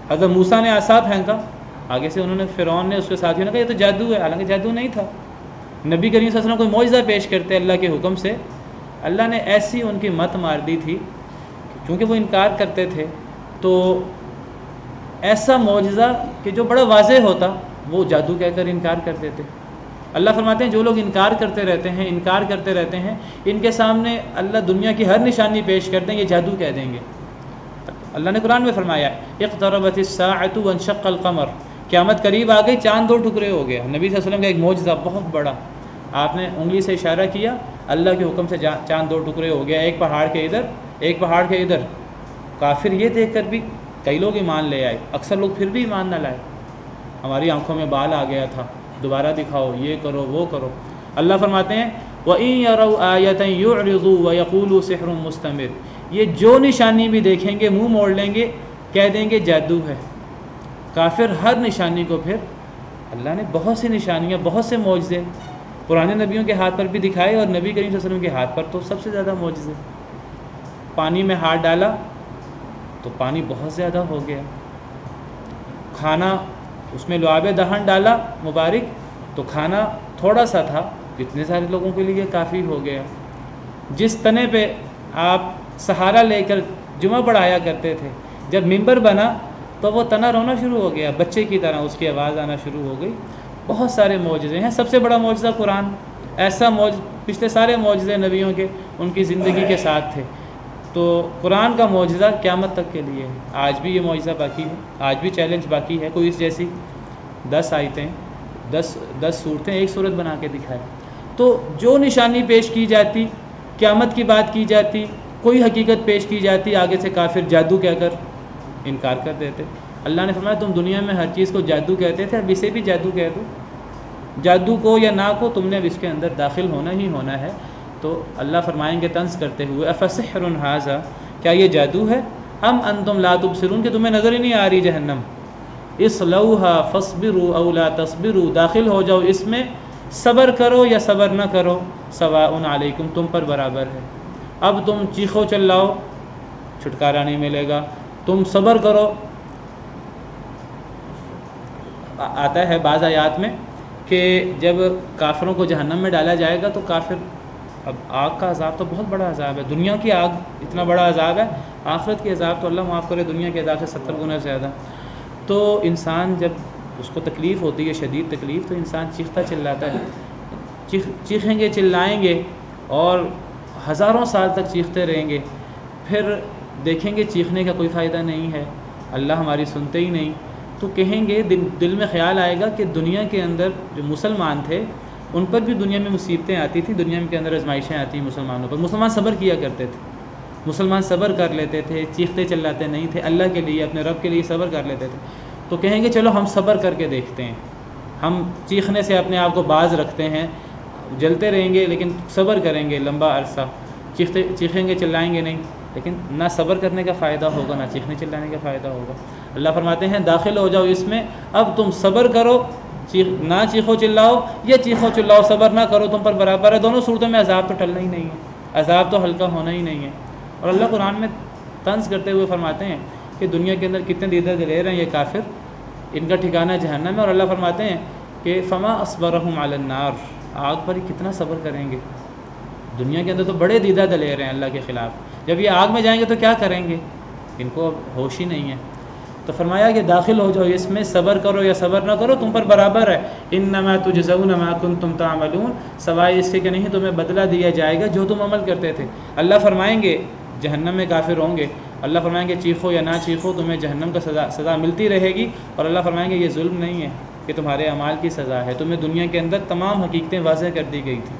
حضرت موسیٰ نے عصا پھینکا، آگے سے انہوں نے فرعون نے اس کے ساتھیوں نے کہا یہ تو جادو ہے، حالانکہ جادو نہیں تھا۔ نبی کریم صلی اللہ علیہ وسلم کوئی معجزہ پیش کرتے اللہ کے حکم سے، اللہ نے ایسی ان کی مت مار دی تھی کیونکہ وہ انکار کرتے تھے، تو ایسا معجزہ کہ جو بڑا واضح ہوتا وہ جادو کہہ کر انکار کرتے تھے۔ اللہ فرماتے ہیں جو لوگ انکار کرتے رہتے ہیں ان کے سامنے اللہ دنیا کی ہر نشانی پیش کر دیں، یہ جادو کہہ دیں گے۔ اللہ نے قرآن میں فرمایا اقتربت الساعۃ وانشق القمر، قیامت قریب آ گئی، چاند 2 ٹکڑے ہو گیا۔ نبی صلی اللہ علیہ وسلم کا ایک معجزہ بہت بڑا، آپ نے انگلی سے اشارہ کیا اللہ کے حکم سے چاند دو ٹکڑے ہو گیا، ایک پہاڑ کے ادھر ایک پہاڑ کے ادھر۔ کافر یہ دیکھ کر بھی کئی لوگ ایمان لے آئے، اکثر لوگ پھر بھی ایمان نہ لائے۔ ہماری آنکھوں میں بال آ گیا تھا، دوبارہ دکھاؤ، یہ کرو وہ کرو۔ اللہ فرماتے ہیں وَإِن يَرَوْا آيَةً يُعْرِضُوا وَيَقُولُوا سِحْرٌ مُسْتَمِرٌ، یہ جو نشانی بھی دیکھیں گے منہ موڑ لیں گے، کہہ دیں گے جادو ہے۔ کافر ہر نشانی کو پھر اللہ نے بہت سی نشانیاں، بہت سے معجزے پرانے نبیوں کے ہاتھ پر بھی دکھائے، اور نبی کریم صلی اللہ علیہ وسلم کے ہاتھ پر تو سب سے زیادہ معجزے۔ پانی میں ہاتھ ڈالا تو پانی بہت زیادہ ہو گیا، کھانا اس میں لعاب دہن ڈالا مبارک تو کھانا تھوڑا سا تھا، اتنے سارے لوگوں کے لیے کافی ہو گیا۔ جس تنے پہ آپ سہارا لے کر جمعہ پڑھایا کرتے تھے، جب ممبر بنا تو وہ تنا رونا شروع ہو گیا، بچے کی طرح اس کی آواز آنا شروع ہو گئی۔ بہت سارے معجزے ہیں، سب سے بڑا معجزہ قرآن، ایسا پچھلے سارے معجزے نبیوں کے ان کی زندگی کے ساتھ تھے، تو قرآن کا معجزہ قیامت تک کے لیے ہے۔ آج بھی یہ معجزہ باقی ہے، آج بھی چیلنج باقی ہے۔ کوئی اس جیسی 10 آیتیں 10 صورتیں ایک صورت بنا کے دکھائے، تو جو نشانی پیش کی جاتی، قیامت کی بات کی جاتی، کوئی حقیقت پیش کی جاتی، آگے سے کافر جادو کہہ کر انکار کر دیتے۔ اللہ نے فرمایا تم دنیا میں ہر چیز کو جادو کہتے تھے، اب اسے بھی جادو کہہ دو، جادو کو یا نہ کو تم نے اب اس کے اندر داخل ہونا ہی ہونا ہے۔ تو اللہ فرمائیں گے طنز کرتے ہوئے افسحر ھذا، کیا یہ جادو ہے؟ ام انتم لا تبصرون، کہ تمہیں نظر ہی نہیں آ رہی جہنم۔ اصلوھا فاصبروا او لا تصبروا، داخل ہو جاؤ اس میں، صبر کرو یا صبر نہ کرو، سواء علیکم، تم پر برابر ہے۔ اب تم چیخو چلاؤ، چھٹکارا نہیں ملے گا، تم صبر کرو۔ آتا ہے بعض آیات میں کہ جب کافروں کو جہنم میں ڈالا جائے گا تو کافر، اب آگ کا عذاب تو بہت بڑا عذاب ہے، دنیا کی آگ اتنا بڑا عذاب ہے، آخرت کے عذاب تو اللہ معاف کرے دنیا کے عذاب سے 70 گنا زیادہ۔ تو انسان جب اس کو تکلیف ہوتی ہے، شدید تکلیف، تو انسان چیختا چلاتا ہے، چیخیں گے چلائیں گے اور ہزاروں سال تک چیختے رہیں گے، پھر دیکھیں گے چیخنے کا کوئی فائدہ نہیں ہے، اللہ ہماری سنتے ہی نہیں، تو کہیں گے، دل میں خیال آئے گا کہ دنیا کے اندر جو مسلمان تھے ان پر بھی دنیا میں مصیبتیں آتی تھیں، دنیا کے اندر آزمائشیں آتی ہیں مسلمانوں پر، مسلمان صبر کیا کرتے تھے، مسلمان صبر کر لیتے تھے، چیختے چلاتے نہیں تھے، اللہ کے لیے، اپنے رب کے لیے صبر کر لیتے تھے۔ تو کہیں گے چلو ہم صبر کر کے دیکھتے ہیں، ہم چیخنے سے اپنے آپ کو باز رکھتے ہیں، جلتے رہیں گے لیکن صبر کریں گے لمبا عرصہ، چیخیں گے چلائیں گے نہیں، لیکن نہ صبر کرنے کا فائدہ ہوگا نہ چیخنے چلانے کا فائدہ ہوگا۔ اللہ فرماتے ہیں داخل ہو جاؤ اس میں، اب تم صبر کرو، نہ چیخو چلاؤ، یا چیخو چلاؤ صبر نہ کرو، تم پر برابر ہے۔ دونوں صورتوں میں عذاب تو ٹلنا ہی نہیں ہے، عذاب تو ہلکا ہونا ہی نہیں ہے۔ اور اللہ قرآن میں طنز کرتے ہوئے فرماتے ہیں کہ دنیا کے اندر کتنے دیدہ دلیر ہیں یہ کافر، ان کا ٹھکانہ جہنم ہے، اور اللہ فرماتے ہیں کہ فما اصبرہم علی النار، آگ پر ہی کتنا صبر کریں گے۔ دنیا کے اندر تو بڑے دیدہ دلیر ہیں اللہ کے خلاف، جب یہ آگ میں جائیں گے تو کیا کریں گے، ان کو ہوش ہی نہیں ہے۔ تو فرمایا کہ داخل ہو جاؤ اس میں، صبر کرو یا صبر نہ کرو، تم پر برابر ہے۔ انما تجزون ما کنتم تعملون، سوائے اس کے کہ نہیں تمہیں بدلہ دیا جائے گا جو تم عمل کرتے تھے۔ اللہ فرمائیں گے جہنم میں کافر ہوں گے، اللہ فرمائیں گے چیخو یا نہ چیخو تمہیں جہنم کا سزا ملتی رہے گی، اور اللہ فرمائیں گے یہ ظلم نہیں ہے، کہ تمہارے اعمال کی سزا ہے، تمہیں دنیا کے اندر تمام حقیقتیں واضح کر دی گئی تھی،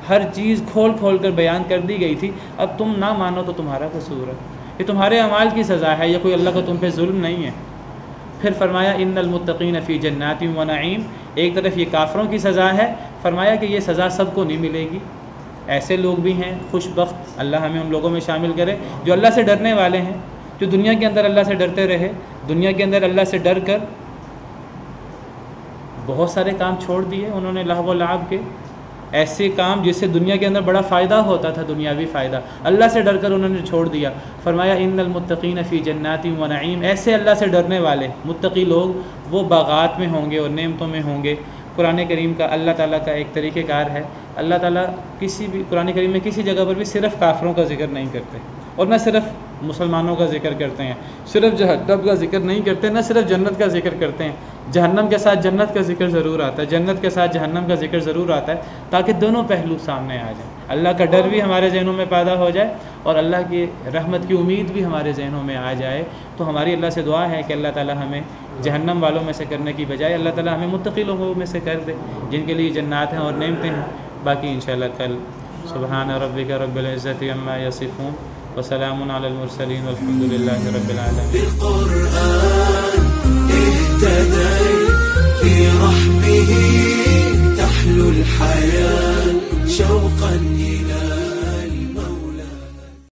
ہر چیز کھول کھول کر بیان کر دی گئی تھی، اب تم نہ مانو تو تمہارا قصور ہے، یہ تمہارے اعمال کی سزا ہے، یہ کوئی اللہ کا تم پہ ظلم نہیں ہے۔ پھر فرمایا ان المتقین فی جنات و نعیم، ایک طرف یہ کافروں کی سزا ہے، فرمایا کہ یہ سزا سب کو نہیں ملے گی، ایسے لوگ بھی ہیں خوش بخت، اللہ ہمیں ان لوگوں میں شامل کرے جو اللہ سے ڈرنے والے ہیں، جو دنیا کے اندر اللہ سے ڈرتے رہے، دنیا کے اندر اللہ سے ڈر کر بہت سارے کام چھوڑ دیے انہوں نے، لہو و لعب کے ایسے کام جس سے دنیا کے اندر بڑا فائدہ ہوتا تھا، دنیاوی فائدہ، اللہ سے ڈر کر انہوں نے چھوڑ دیا۔ فرمایا ان المتقین فی جنات و نعیم، ایسے اللہ سے ڈرنے والے متقی لوگ وہ باغات میں ہوں گے اور نعمتوں میں ہوں گے۔ قرآن کریم کا اللہ تعالیٰ کا ایک طریقہ کار ہے، اللہ تعالیٰ کسی بھی قرآن کریم میں کسی جگہ پر بھی صرف کافروں کا ذکر نہیں کرتے، اور نہ صرف مسلمانوں کا ذکر کرتے ہیں، صرف جہنم کا ذکر نہیں کرتے، نہ صرف جنت کا ذکر کرتے ہیں، جہنم کے ساتھ جنت کا ذکر ضرور آتا ہے، جنت کے ساتھ جہنم کا ذکر ضرور آتا ہے، تاکہ دونوں پہلو سامنے آ جائیں، اللہ کا ڈر بھی ہمارے ذہنوں میں پیدا ہو جائے اور اللہ کی رحمت کی امید بھی ہمارے ذہنوں میں آ جائے۔ تو ہماری اللہ سے دعا ہے کہ اللہ تعالیٰ ہمیں جہنم والوں میں سے کرنے کی بجائے اللہ تعالیٰ ہمیں متقی لوگوں میں سے کر دے، جن کے لیے جنات ہیں اور نعمتیں ہیں۔ باقی انشاءاللہ کل سبحان ربك رب العزة عما يصفون وسلام على المرسلين والحمد لله رب العالمين.